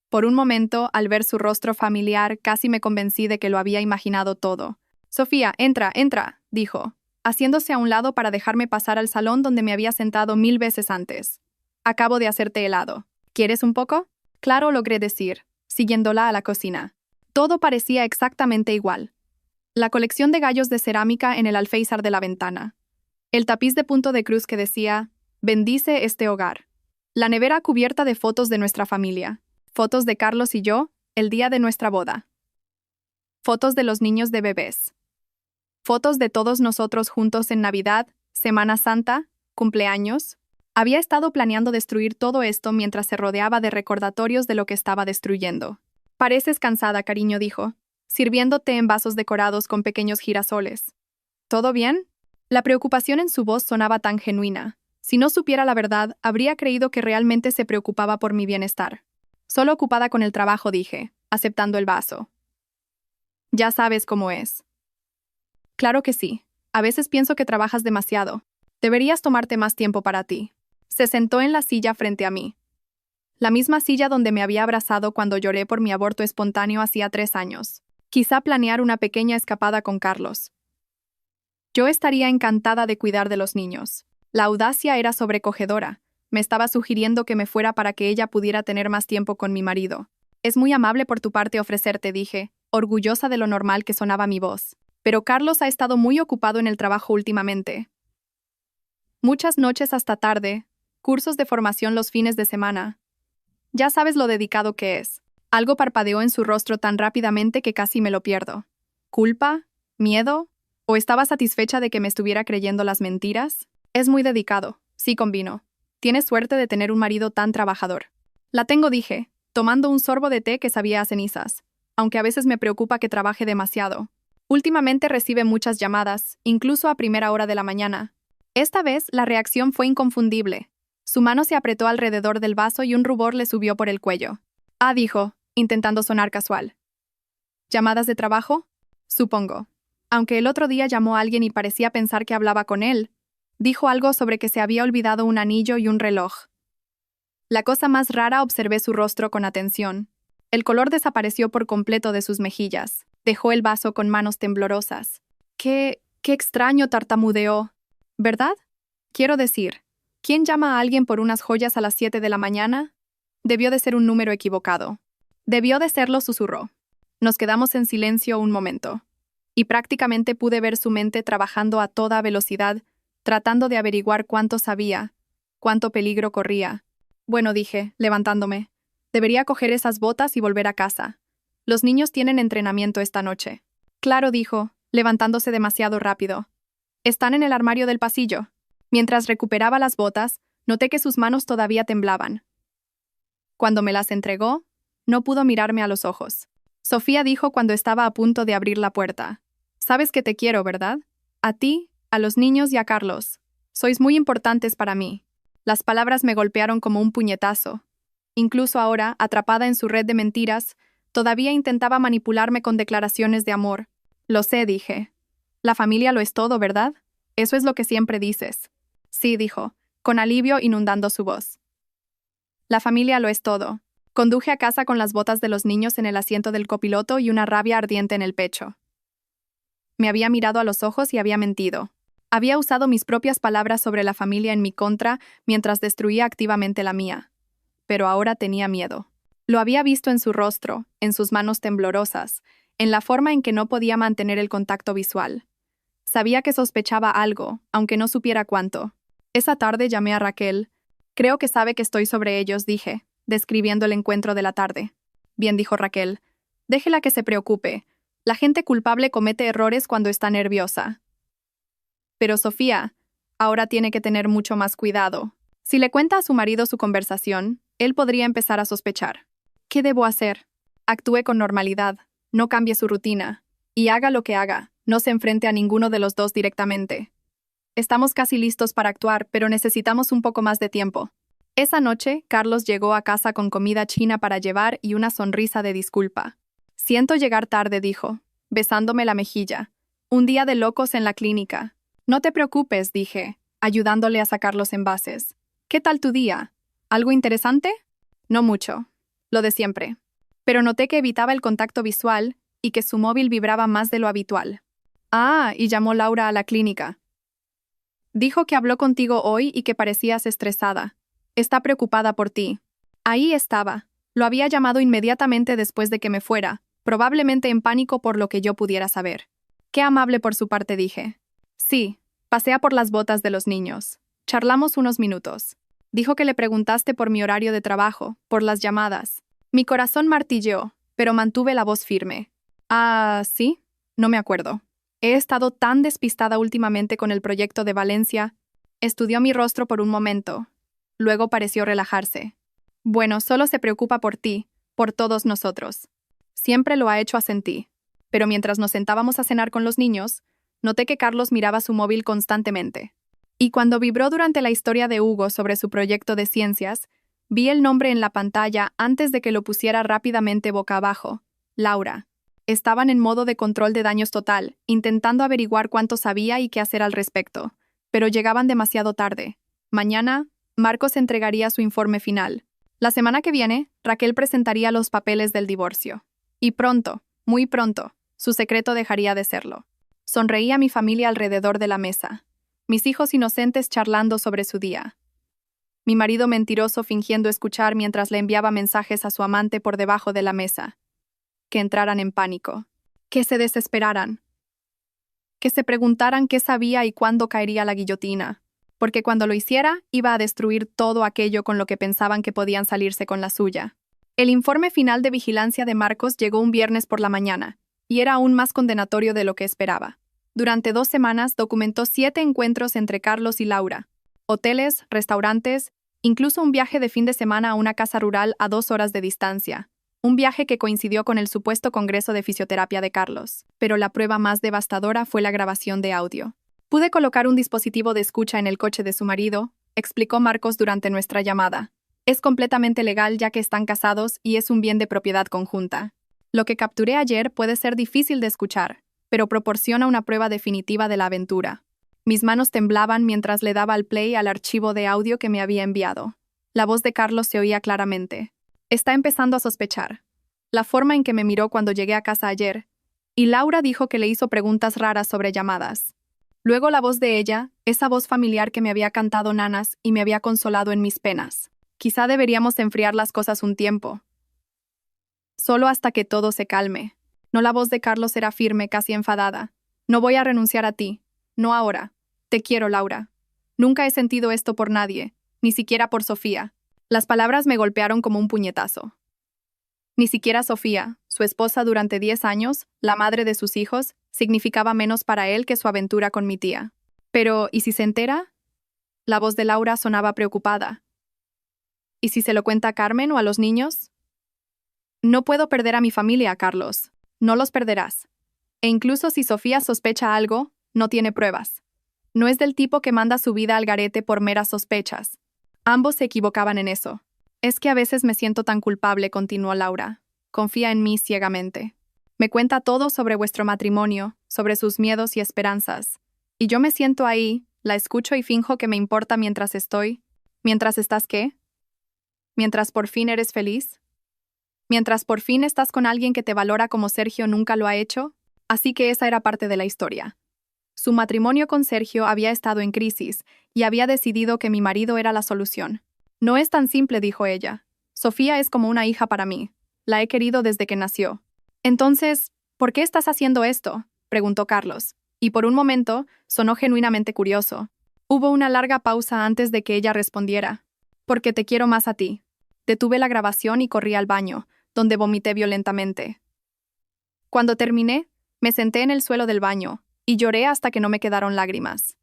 Por un momento, al ver su rostro familiar, casi me convencí de que lo había imaginado todo. «Sofía, entra, entra», dijo, haciéndose a un lado para dejarme pasar al salón donde me había sentado 1000 veces antes. «Acabo de hacerte helado. ¿Quieres un poco?» Claro, logré decir. siguiéndola a la cocina. Todo parecía exactamente igual. La colección de gallos de cerámica en el alféizar de la ventana. El tapiz de punto de cruz que decía, bendice este hogar. La nevera cubierta de fotos de nuestra familia. Fotos de Carlos y yo, el día de nuestra boda. Fotos de los niños de bebés. Fotos de todos nosotros juntos en Navidad, Semana Santa, cumpleaños. Había estado planeando destruir todo esto mientras se rodeaba de recordatorios de lo que estaba destruyendo. Pareces cansada, cariño, dijo, sirviéndote en vasos decorados con pequeños girasoles. ¿Todo bien? La preocupación en su voz sonaba tan genuina. Si no supiera la verdad, habría creído que realmente se preocupaba por mi bienestar. Solo ocupada con el trabajo, dije, aceptando el vaso. Ya sabes cómo es. Claro que sí. A veces pienso que trabajas demasiado. Deberías tomarte más tiempo para ti. Se sentó en la silla frente a mí. La misma silla donde me había abrazado cuando lloré por mi aborto espontáneo hacía 3 años. Quizá planear una pequeña escapada con Carlos. Yo estaría encantada de cuidar de los niños. La audacia era sobrecogedora. Me estaba sugiriendo que me fuera para que ella pudiera tener más tiempo con mi marido. Es muy amable por tu parte ofrecerte, dije, orgullosa de lo normal que sonaba mi voz. Pero Carlos ha estado muy ocupado en el trabajo últimamente. Muchas noches hasta tarde, cursos de formación los fines de semana. Ya sabes lo dedicado que es. Algo parpadeó en su rostro tan rápidamente que casi me lo pierdo. ¿Culpa? ¿Miedo? ¿O estaba satisfecha de que me estuviera creyendo las mentiras? Es muy dedicado, sí convino. Tienes suerte de tener un marido tan trabajador. La tengo, dije, tomando un sorbo de té que sabía a cenizas, aunque a veces me preocupa que trabaje demasiado. Últimamente recibe muchas llamadas, incluso a primera hora de la mañana. Esta vez la reacción fue inconfundible. Su mano se apretó alrededor del vaso y un rubor le subió por el cuello. Ah, dijo, intentando sonar casual. ¿Llamadas de trabajo? Supongo. Aunque el otro día llamó a alguien y parecía pensar que hablaba con él, dijo algo sobre que se había olvidado un anillo y un reloj. La cosa más rara, observé su rostro con atención. El color desapareció por completo de sus mejillas. Dejó el vaso con manos temblorosas. Qué extraño, tartamudeó. ¿Verdad? Quiero decir, ¿quién llama a alguien por unas joyas a las 7 de la mañana? Debió de ser un número equivocado. Debió de serlo, susurró. Nos quedamos en silencio un momento. Y prácticamente pude ver su mente trabajando a toda velocidad, tratando de averiguar cuánto sabía, cuánto peligro corría. Bueno, dije, levantándome, debería coger esas botas y volver a casa. Los niños tienen entrenamiento esta noche. Claro, dijo, levantándose demasiado rápido. Están en el armario del pasillo. Mientras recuperaba las botas, noté que sus manos todavía temblaban. Cuando me las entregó, no pudo mirarme a los ojos. Sofía dijo cuando estaba a punto de abrir la puerta. Sabes que te quiero, ¿verdad? A ti, a los niños y a Carlos. Sois muy importantes para mí. Las palabras me golpearon como un puñetazo. Incluso ahora, atrapada en su red de mentiras, todavía intentaba manipularme con declaraciones de amor. Lo sé, dije. La familia lo es todo, ¿verdad? Eso es lo que siempre dices. Sí, dijo, con alivio inundando su voz. La familia lo es todo. Conduje a casa con las botas de los niños en el asiento del copiloto y una rabia ardiente en el pecho. Me había mirado a los ojos y había mentido. Había usado mis propias palabras sobre la familia en mi contra mientras destruía activamente la mía. Pero ahora tenía miedo. Lo había visto en su rostro, en sus manos temblorosas, en la forma en que no podía mantener el contacto visual. Sabía que sospechaba algo, aunque no supiera cuánto. Esa tarde llamé a Raquel. Creo que sabe que estoy sobre ellos, dije, describiendo el encuentro de la tarde. Bien, dijo Raquel. Déjela que se preocupe. La gente culpable comete errores cuando está nerviosa. Pero Sofía, ahora tiene que tener mucho más cuidado. Si le cuenta a su marido su conversación, él podría empezar a sospechar. ¿Qué debo hacer? Actúe con normalidad, no cambie su rutina, y haga lo que haga, no se enfrente a ninguno de los dos directamente. Estamos casi listos para actuar, pero necesitamos un poco más de tiempo. Esa noche, Carlos llegó a casa con comida china para llevar y una sonrisa de disculpa. Siento llegar tarde, dijo, besándome la mejilla. Un día de locos en la clínica. No te preocupes, dije, ayudándole a sacar los envases. ¿Qué tal tu día? ¿Algo interesante? No mucho. Lo de siempre. Pero noté que evitaba el contacto visual y que su móvil vibraba más de lo habitual. Ah, y llamó Laura a la clínica. Dijo que habló contigo hoy y que parecías estresada. Está preocupada por ti. Ahí estaba, Lo había llamado inmediatamente después de que me fuera, probablemente en pánico por lo que yo pudiera saber. Qué amable por su parte, dije. Sí, pasea por las botas de los niños. Charlamos unos minutos. Dijo que le preguntaste por mi horario de trabajo, por las llamadas. Mi corazón martilleó, pero mantuve la voz firme. Ah, ¿sí? No me acuerdo. He estado tan despistada últimamente con el proyecto de Valencia. Estudió mi rostro por un momento. Luego pareció relajarse. Bueno, solo se preocupa por ti, por todos nosotros. Siempre lo ha hecho, asentí. Pero mientras nos sentábamos a cenar con los niños, noté que Carlos miraba su móvil constantemente. Y cuando vibró durante la historia de Hugo sobre su proyecto de ciencias, vi el nombre en la pantalla antes de que lo pusiera rápidamente boca abajo. Laura. Estaban en modo de control de daños total, intentando averiguar cuánto sabía y qué hacer al respecto. Pero llegaban demasiado tarde. Mañana, Marcos entregaría su informe final. La semana que viene, Raquel presentaría los papeles del divorcio. Y pronto, muy pronto, su secreto dejaría de serlo. Sonreí a mi familia alrededor de la mesa. Mis hijos inocentes charlando sobre su día. Mi marido mentiroso fingiendo escuchar mientras le enviaba mensajes a su amante por debajo de la mesa. Que entraran en pánico. Que se desesperaran. Que se preguntaran qué sabía y cuándo caería la guillotina. Porque cuando lo hiciera, iba a destruir todo aquello con lo que pensaban que podían salirse con la suya. El informe final de vigilancia de Marcos llegó un viernes por la mañana, y era aún más condenatorio de lo que esperaba. Durante 2 semanas documentó 7 encuentros entre Carlos y Laura. Hoteles, restaurantes, incluso un viaje de fin de semana a una casa rural a 2 horas de distancia. Un viaje que coincidió con el supuesto congreso de fisioterapia de Carlos. Pero la prueba más devastadora fue la grabación de audio. Pude colocar un dispositivo de escucha en el coche de su marido, explicó Marcos durante nuestra llamada. Es completamente legal ya que están casados y es un bien de propiedad conjunta. Lo que capturé ayer puede ser difícil de escuchar, pero proporciona una prueba definitiva de la aventura. Mis manos temblaban mientras le daba al play al archivo de audio que me había enviado. La voz de Carlos se oía claramente. Está empezando a sospechar. La forma en que me miró cuando llegué a casa ayer. Y Laura dijo que le hizo preguntas raras sobre llamadas. Luego la voz de ella, esa voz familiar que me había cantado nanas y me había consolado en mis penas. Quizá deberíamos enfriar las cosas un tiempo. Solo hasta que todo se calme. No, la voz de Carlos era firme, casi enfadada. No voy a renunciar a ti. No ahora. Te quiero, Laura. Nunca he sentido esto por nadie, ni siquiera por Sofía. Las palabras me golpearon como un puñetazo. Ni siquiera Sofía, su esposa durante 10 años, la madre de sus hijos, significaba menos para él que su aventura con mi tía. Pero, ¿y si se entera? La voz de Laura sonaba preocupada. ¿Y si se lo cuenta a Carmen o a los niños? No puedo perder a mi familia, Carlos. No los perderás. E incluso si Sofía sospecha algo, no tiene pruebas. No es del tipo que manda su vida al garete por meras sospechas. Ambos se equivocaban en eso. Es que a veces me siento tan culpable, continuó Laura. Confía en mí ciegamente. Me cuenta todo sobre vuestro matrimonio, sobre sus miedos y esperanzas. Y yo me siento ahí, la escucho y finjo que me importa mientras estoy. ¿Mientras estás qué? ¿Mientras por fin eres feliz? ¿Mientras por fin estás con alguien que te valora como Sergio nunca lo ha hecho? Así que esa era parte de la historia. Su matrimonio con Sergio había estado en crisis y había decidido que mi marido era la solución. No es tan simple, dijo ella. Sofía es como una hija para mí. La he querido desde que nació. Entonces, ¿por qué estás haciendo esto?, preguntó Carlos. Y por un momento, sonó genuinamente curioso. Hubo una larga pausa antes de que ella respondiera. Porque te quiero más a ti. Detuve la grabación y corrí al baño, donde vomité violentamente. Cuando terminé, me senté en el suelo del baño, y lloré hasta que no me quedaron lágrimas.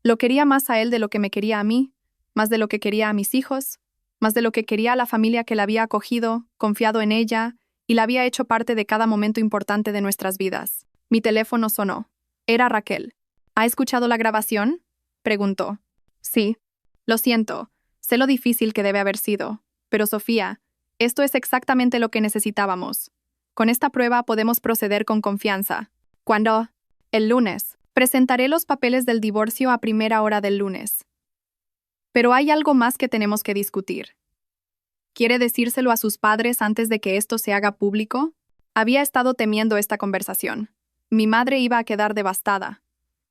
Lo quería más a él de lo que me quería a mí, más de lo que quería a mis hijos, más de lo que quería a la familia que la había acogido, confiado en ella, y la había hecho parte de cada momento importante de nuestras vidas. Mi teléfono sonó. Era Raquel. ¿Ha escuchado la grabación?, preguntó. Sí. Lo siento. Sé lo difícil que debe haber sido. Pero Sofía, esto es exactamente lo que necesitábamos. Con esta prueba podemos proceder con confianza. ¿Cuándo? El lunes. Presentaré los papeles del divorcio a primera hora del lunes. Pero hay algo más que tenemos que discutir. ¿Quiere decírselo a sus padres antes de que esto se haga público? Había estado temiendo esta conversación. Mi madre iba a quedar devastada.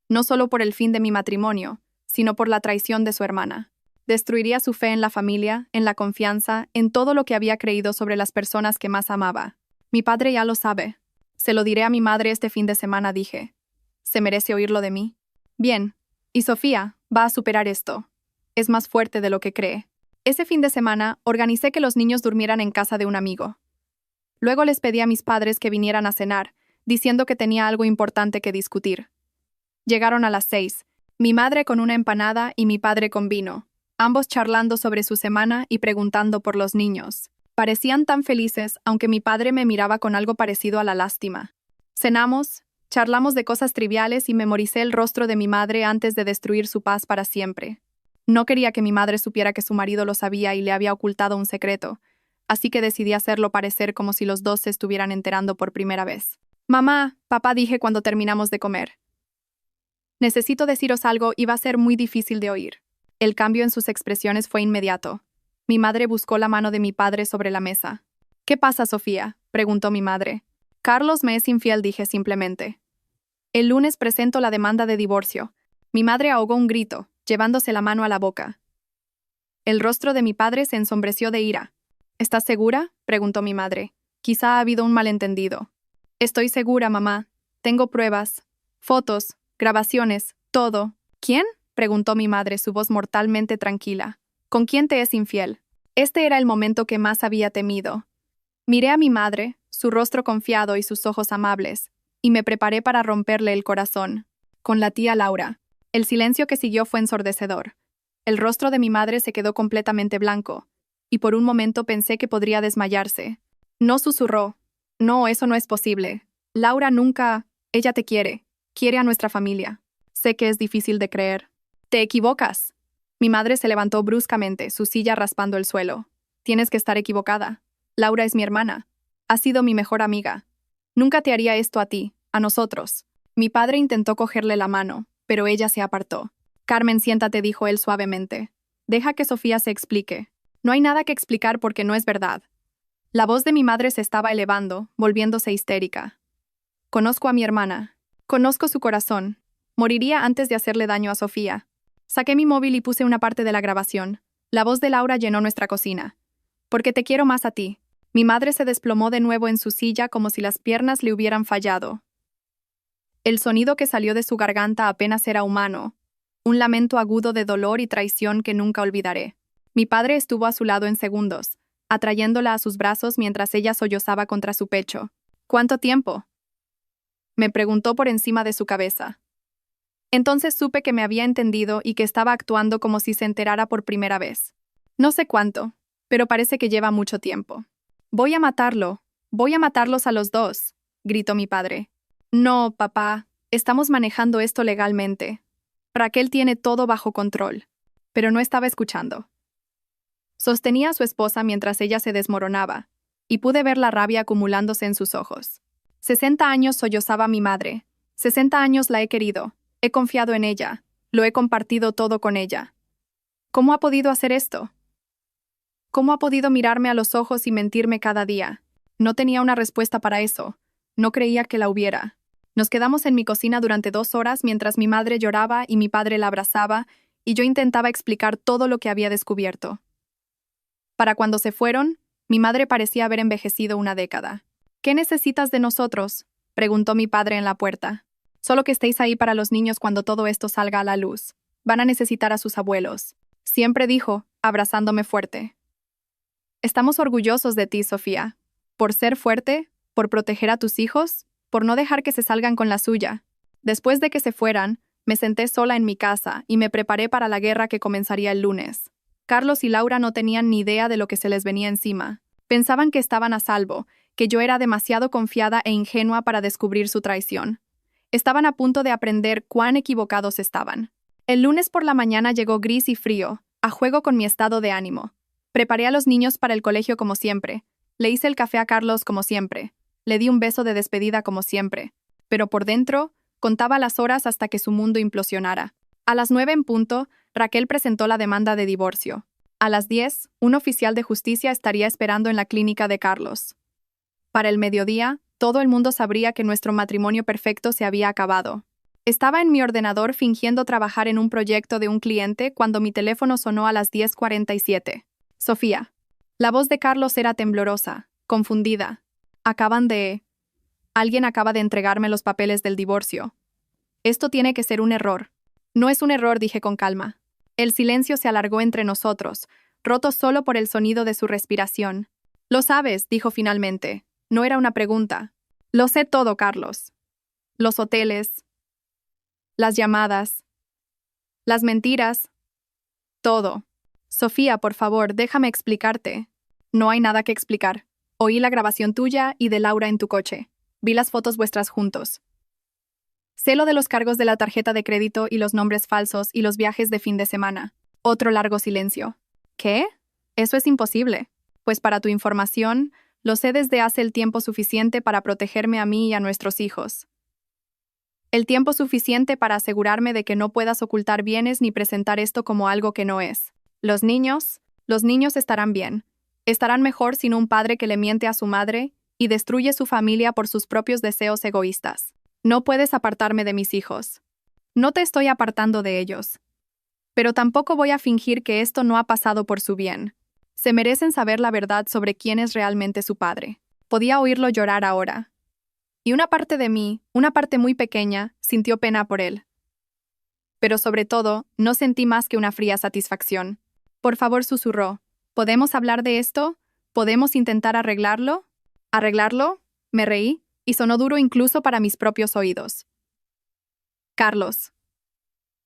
No solo por el fin de mi matrimonio, sino por la traición de su hermana. Destruiría su fe en la familia, en la confianza, en todo lo que había creído sobre las personas que más amaba. Mi padre ya lo sabe. Se lo diré a mi madre este fin de semana, dije. ¿Se merece oírlo de mí? Bien. Y Sofía va a superar esto. Es más fuerte de lo que cree. Ese fin de semana, organicé que los niños durmieran en casa de un amigo. Luego les pedí a mis padres que vinieran a cenar, diciendo que tenía algo importante que discutir. Llegaron a las 6, mi madre con una empanada y mi padre con vino, ambos charlando sobre su semana y preguntando por los niños. Parecían tan felices, aunque mi padre me miraba con algo parecido a la lástima. Cenamos, charlamos de cosas triviales y memoricé el rostro de mi madre antes de destruir su paz para siempre. No quería que mi madre supiera que su marido lo sabía y le había ocultado un secreto, así que decidí hacerlo parecer como si los dos se estuvieran enterando por primera vez. Mamá, papá, dije cuando terminamos de comer. Necesito deciros algo y va a ser muy difícil de oír. El cambio en sus expresiones fue inmediato. Mi madre buscó la mano de mi padre sobre la mesa. ¿Qué pasa, Sofía?, preguntó mi madre. Carlos me es infiel, dije simplemente. El lunes presento la demanda de divorcio. Mi madre ahogó un grito, llevándose la mano a la boca. El rostro de mi padre se ensombreció de ira. ¿Estás segura?, preguntó mi madre. Quizá ha habido un malentendido. Estoy segura, mamá. Tengo pruebas, fotos, grabaciones, todo. ¿Quién?, preguntó mi madre, su voz mortalmente tranquila. ¿Con quién te es infiel? Este era el momento que más había temido. Miré a mi madre, su rostro confiado y sus ojos amables, y me preparé para romperle el corazón. Con la tía Laura. El silencio que siguió fue ensordecedor. El rostro de mi madre se quedó completamente blanco, y por un momento pensé que podría desmayarse. No susurró. No, eso no es posible. Laura nunca... Ella te quiere. Quiere a nuestra familia. Sé que es difícil de creer. Te equivocas. Mi madre se levantó bruscamente, su silla raspando el suelo. Tienes que estar equivocada. Laura es mi hermana. Ha sido mi mejor amiga. Nunca te haría esto a ti, a nosotros. Mi padre intentó cogerle la mano, pero ella se apartó. Carmen, siéntate, dijo él suavemente. Deja que Sofía se explique. No hay nada que explicar porque no es verdad. La voz de mi madre se estaba elevando, volviéndose histérica. Conozco a mi hermana. Conozco su corazón. Moriría antes de hacerle daño a Sofía. Saqué mi móvil y puse una parte de la grabación. La voz de Laura llenó nuestra cocina. Porque te quiero más a ti. Mi madre se desplomó de nuevo en su silla como si las piernas le hubieran fallado. El sonido que salió de su garganta apenas era humano. Un lamento agudo de dolor y traición que nunca olvidaré. Mi padre estuvo a su lado en segundos, atrayéndola a sus brazos mientras ella sollozaba contra su pecho. ¿Cuánto tiempo?, me preguntó por encima de su cabeza. Entonces supe que me había entendido y que estaba actuando como si se enterara por primera vez. No sé cuánto, pero parece que lleva mucho tiempo. Voy a matarlo. Voy a matarlos a los dos, gritó mi padre. No, papá, estamos manejando esto legalmente. Raquel tiene todo bajo control. Pero no estaba escuchando. Sostenía a su esposa mientras ella se desmoronaba, y pude ver la rabia acumulándose en sus ojos. 60 años sollozaba mi madre. 60 años la he querido. He confiado en ella. Lo he compartido todo con ella. ¿Cómo ha podido hacer esto? ¿Cómo ha podido mirarme a los ojos y mentirme cada día? No tenía una respuesta para eso. No creía que la hubiera. Nos quedamos en mi cocina durante 2 horas mientras mi madre lloraba y mi padre la abrazaba, y yo intentaba explicar todo lo que había descubierto. Para cuando se fueron, mi madre parecía haber envejecido una década. ¿Qué necesitas de nosotros?, preguntó mi padre en la puerta. Solo que estéis ahí para los niños cuando todo esto salga a la luz. Van a necesitar a sus abuelos. Siempre dijo, abrazándome fuerte. Estamos orgullosos de ti, Sofía. Por ser fuerte, por proteger a tus hijos, por no dejar que se salgan con la suya. Después de que se fueran, me senté sola en mi casa y me preparé para la guerra que comenzaría el lunes. Carlos y Laura no tenían ni idea de lo que se les venía encima. Pensaban que estaban a salvo, que yo era demasiado confiada e ingenua para descubrir su traición. Estaban a punto de aprender cuán equivocados estaban. El lunes por la mañana llegó gris y frío, a juego con mi estado de ánimo. Preparé a los niños para el colegio como siempre. Le hice el café a Carlos como siempre. Le di un beso de despedida como siempre. Pero por dentro, contaba las horas hasta que su mundo implosionara. A las 9 en punto, Raquel presentó la demanda de divorcio. A las 10, un oficial de justicia estaría esperando en la clínica de Carlos. Para el mediodía, todo el mundo sabría que nuestro matrimonio perfecto se había acabado. Estaba en mi ordenador fingiendo trabajar en un proyecto de un cliente cuando mi teléfono sonó a las 10:47. Sofía. La voz de Carlos era temblorosa, confundida. Alguien acaba de entregarme los papeles del divorcio. Esto tiene que ser un error. No es un error, dije con calma. El silencio se alargó entre nosotros, roto solo por el sonido de su respiración. Lo sabes, dijo finalmente. No era una pregunta. Lo sé todo, Carlos. Los hoteles, las llamadas, las mentiras, todo. Sofía, por favor, déjame explicarte. No hay nada que explicar. Oí la grabación tuya y de Laura en tu coche. Vi las fotos vuestras juntos. Sé lo de los cargos de la tarjeta de crédito y los nombres falsos y los viajes de fin de semana. Otro largo silencio. ¿Qué? Eso es imposible. Pues para tu información, lo sé desde hace el tiempo suficiente para protegerme a mí y a nuestros hijos. El tiempo suficiente para asegurarme de que no puedas ocultar bienes ni presentar esto como algo que no es. Los niños estarán bien. Estarán mejor sin un padre que le miente a su madre y destruye su familia por sus propios deseos egoístas. No puedes apartarme de mis hijos. No te estoy apartando de ellos. Pero tampoco voy a fingir que esto no ha pasado por su bien. Se merecen saber la verdad sobre quién es realmente su padre. Podía oírlo llorar ahora. Y una parte de mí, una parte muy pequeña, sintió pena por él. Pero sobre todo, no sentí más que una fría satisfacción. Por favor, susurró. ¿Podemos hablar de esto? ¿Podemos intentar arreglarlo? ¿Arreglarlo? Me reí, y sonó duro incluso para mis propios oídos. Carlos.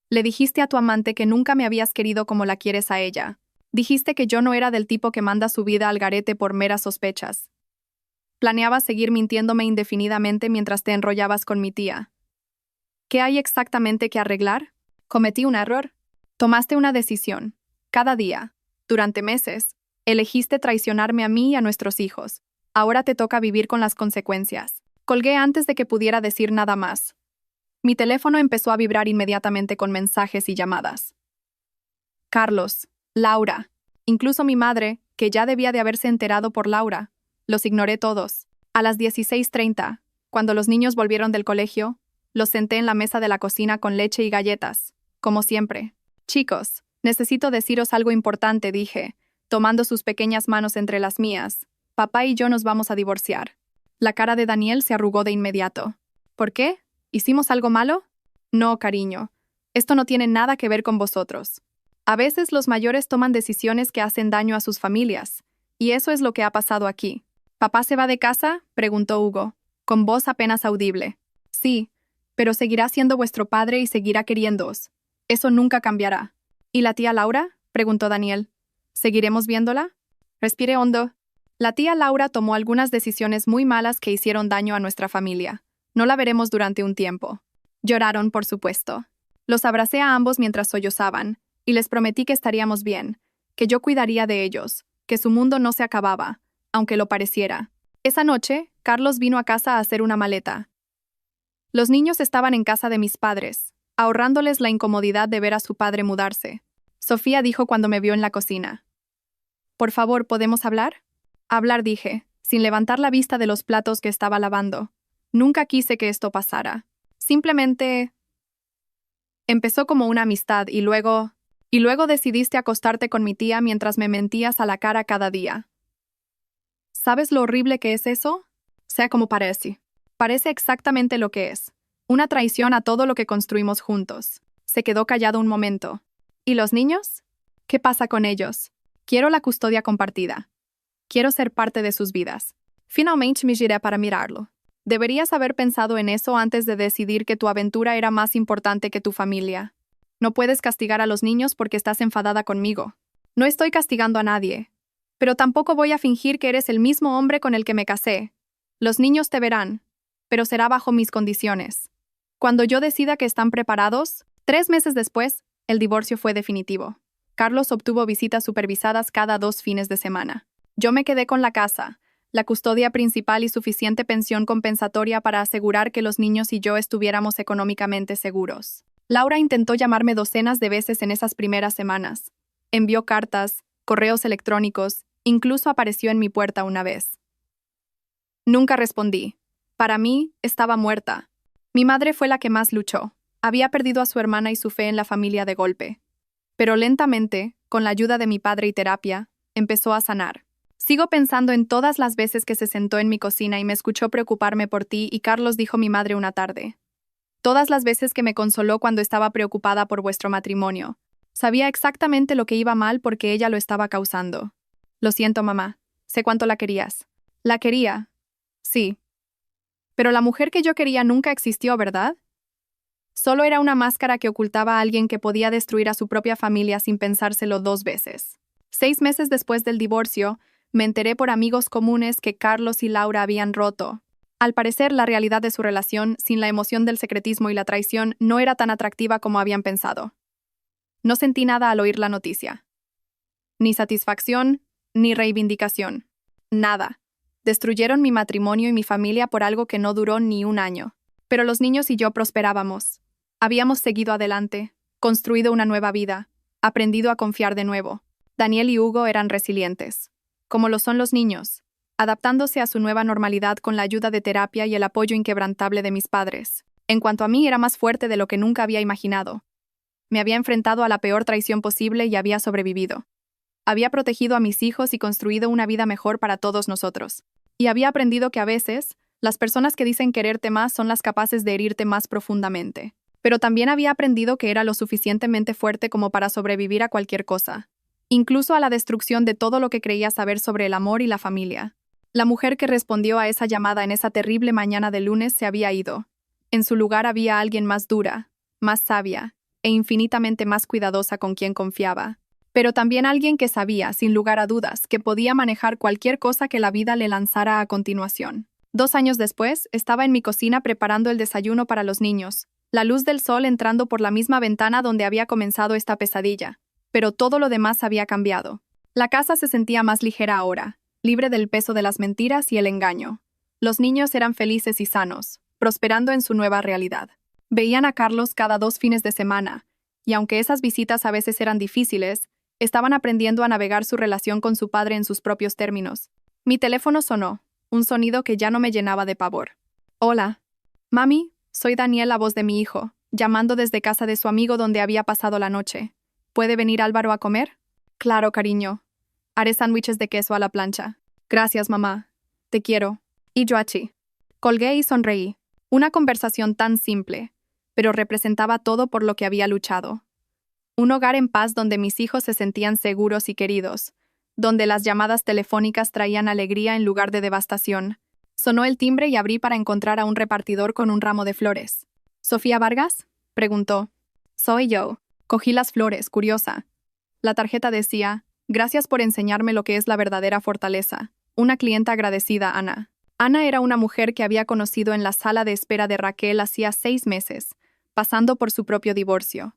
Le dijiste a tu amante que nunca me habías querido como la quieres a ella. Dijiste que yo no era del tipo que manda su vida al garete por meras sospechas. Planeabas seguir mintiéndome indefinidamente mientras te enrollabas con mi tía. ¿Qué hay exactamente que arreglar? Cometí un error. Tomaste una decisión. Cada día, durante meses, elegiste traicionarme a mí y a nuestros hijos. Ahora te toca vivir con las consecuencias. Colgué antes de que pudiera decir nada más. Mi teléfono empezó a vibrar inmediatamente con mensajes y llamadas. Carlos, Laura, incluso mi madre, que ya debía de haberse enterado por Laura. Los ignoré todos. A las 16:30, cuando los niños volvieron del colegio, los senté en la mesa de la cocina con leche y galletas, como siempre. Chicos, necesito deciros algo importante, dije, tomando sus pequeñas manos entre las mías. Papá y yo nos vamos a divorciar. La cara de Daniel se arrugó de inmediato. ¿Por qué? ¿Hicimos algo malo? No, cariño. Esto no tiene nada que ver con vosotros. A veces los mayores toman decisiones que hacen daño a sus familias, y eso es lo que ha pasado aquí. ¿Papá se va de casa?, preguntó Hugo, con voz apenas audible. Sí, pero seguirá siendo vuestro padre y seguirá queriéndoos. Eso nunca cambiará. ¿Y la tía Laura?, preguntó Daniel. ¿Seguiremos viéndola? Respiré hondo. La tía Laura tomó algunas decisiones muy malas que hicieron daño a nuestra familia. No la veremos durante un tiempo. Lloraron, por supuesto. Los abracé a ambos mientras sollozaban, y les prometí que estaríamos bien, que yo cuidaría de ellos, que su mundo no se acababa, aunque lo pareciera. Esa noche, Carlos vino a casa a hacer una maleta. Los niños estaban en casa de mis padres, ahorrándoles la incomodidad de ver a su padre mudarse. Sofía dijo cuando me vio en la cocina. «Por favor, ¿podemos hablar?» Hablar, dije, sin levantar la vista de los platos que estaba lavando. Nunca quise que esto pasara. Simplemente... Empezó como una amistad y luego decidiste acostarte con mi tía mientras me mentías a la cara cada día. ¿Sabes lo horrible que es eso? Sea como parece. Parece exactamente lo que es. Una traición a todo lo que construimos juntos. Se quedó callado un momento. ¿Y los niños? ¿Qué pasa con ellos? Quiero la custodia compartida. Quiero ser parte de sus vidas. Finalmente me giré para mirarlo. Deberías haber pensado en eso antes de decidir que tu aventura era más importante que tu familia. No puedes castigar a los niños porque estás enfadada conmigo. No estoy castigando a nadie. Pero tampoco voy a fingir que eres el mismo hombre con el que me casé. Los niños te verán, pero será bajo mis condiciones. Cuando yo decida que están preparados, 3 meses después, el divorcio fue definitivo. Carlos obtuvo visitas supervisadas cada 2 fines de semana. Yo me quedé con la casa, la custodia principal y suficiente pensión compensatoria para asegurar que los niños y yo estuviéramos económicamente seguros. Laura intentó llamarme docenas de veces en esas primeras semanas. Envió cartas, correos electrónicos, incluso apareció en mi puerta una vez. Nunca respondí. Para mí, estaba muerta. Mi madre fue la que más luchó. Había perdido a su hermana y su fe en la familia de golpe. Pero lentamente, con la ayuda de mi padre y terapia, empezó a sanar. Sigo pensando en todas las veces que se sentó en mi cocina y me escuchó preocuparme por ti y Carlos, dijo mi madre una tarde. Todas las veces que me consoló cuando estaba preocupada por vuestro matrimonio. Sabía exactamente lo que iba mal porque ella lo estaba causando. Lo siento, mamá. Sé cuánto la querías. La quería. Sí. Pero la mujer que yo quería nunca existió, ¿verdad? Solo era una máscara que ocultaba a alguien que podía destruir a su propia familia sin pensárselo 2 veces. 6 meses después del divorcio, me enteré por amigos comunes que Carlos y Laura habían roto. Al parecer, la realidad de su relación, sin la emoción del secretismo y la traición, no era tan atractiva como habían pensado. No sentí nada al oír la noticia. Ni satisfacción, ni reivindicación. Nada. Destruyeron mi matrimonio y mi familia por algo que no duró ni un año. Pero los niños y yo prosperábamos. Habíamos seguido adelante, construido una nueva vida, aprendido a confiar de nuevo. Daniel y Hugo eran resilientes, como lo son los niños, adaptándose a su nueva normalidad con la ayuda de terapia y el apoyo inquebrantable de mis padres. En cuanto a mí, era más fuerte de lo que nunca había imaginado. Me había enfrentado a la peor traición posible y había sobrevivido. Había protegido a mis hijos y construido una vida mejor para todos nosotros. Y había aprendido que a veces, las personas que dicen quererte más son las capaces de herirte más profundamente. Pero también había aprendido que era lo suficientemente fuerte como para sobrevivir a cualquier cosa, incluso a la destrucción de todo lo que creía saber sobre el amor y la familia. La mujer que respondió a esa llamada en esa terrible mañana de lunes se había ido. En su lugar había alguien más dura, más sabia, e infinitamente más cuidadosa con quien confiaba. Pero también alguien que sabía, sin lugar a dudas, que podía manejar cualquier cosa que la vida le lanzara a continuación. 2 años después, estaba en mi cocina preparando el desayuno para los niños, la luz del sol entrando por la misma ventana donde había comenzado esta pesadilla. Pero todo lo demás había cambiado. La casa se sentía más ligera ahora, libre del peso de las mentiras y el engaño. Los niños eran felices y sanos, prosperando en su nueva realidad. Veían a Carlos cada 2 fines de semana, y aunque esas visitas a veces eran difíciles, estaban aprendiendo a navegar su relación con su padre en sus propios términos. Mi teléfono sonó, un sonido que ya no me llenaba de pavor. Hola. Mami, soy Daniel, la voz de mi hijo, llamando desde casa de su amigo donde había pasado la noche. ¿Puede venir Álvaro a comer? Claro, cariño. Haré sándwiches de queso a la plancha. Gracias, mamá. Te quiero. Y yo a ti. Colgué y sonreí. Una conversación tan simple, pero representaba todo por lo que había luchado. Un hogar en paz donde mis hijos se sentían seguros y queridos, donde las llamadas telefónicas traían alegría en lugar de devastación. Sonó el timbre y abrí para encontrar a un repartidor con un ramo de flores. ¿Sofía Vargas?, preguntó. Soy yo. Cogí las flores, curiosa. La tarjeta decía, gracias por enseñarme lo que es la verdadera fortaleza. Una clienta agradecida, Ana. Ana era una mujer que había conocido en la sala de espera de Raquel hacía 6 meses, pasando por su propio divorcio.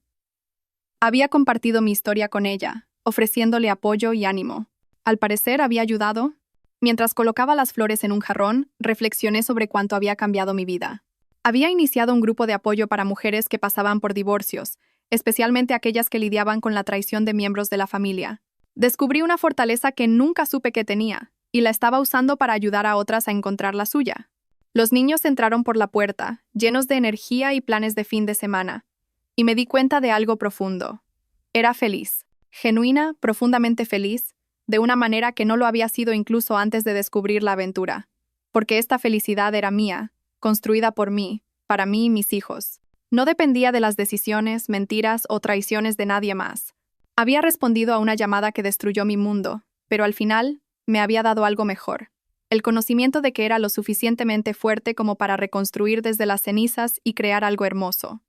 Había compartido mi historia con ella, ofreciéndole apoyo y ánimo. Al parecer había ayudado. Mientras colocaba las flores en un jarrón, reflexioné sobre cuánto había cambiado mi vida. Había iniciado un grupo de apoyo para mujeres que pasaban por divorcios, especialmente aquellas que lidiaban con la traición de miembros de la familia. Descubrí una fortaleza que nunca supe que tenía, y la estaba usando para ayudar a otras a encontrar la suya. Los niños entraron por la puerta, llenos de energía y planes de fin de semana, y me di cuenta de algo profundo. Era feliz, genuina, profundamente feliz, de una manera que no lo había sido incluso antes de descubrir la aventura, porque esta felicidad era mía, construida por mí, para mí y mis hijos. No dependía de las decisiones, mentiras o traiciones de nadie más. Había respondido a una llamada que destruyó mi mundo, pero al final me había dado algo mejor. El conocimiento de que era lo suficientemente fuerte como para reconstruir desde las cenizas y crear algo hermoso.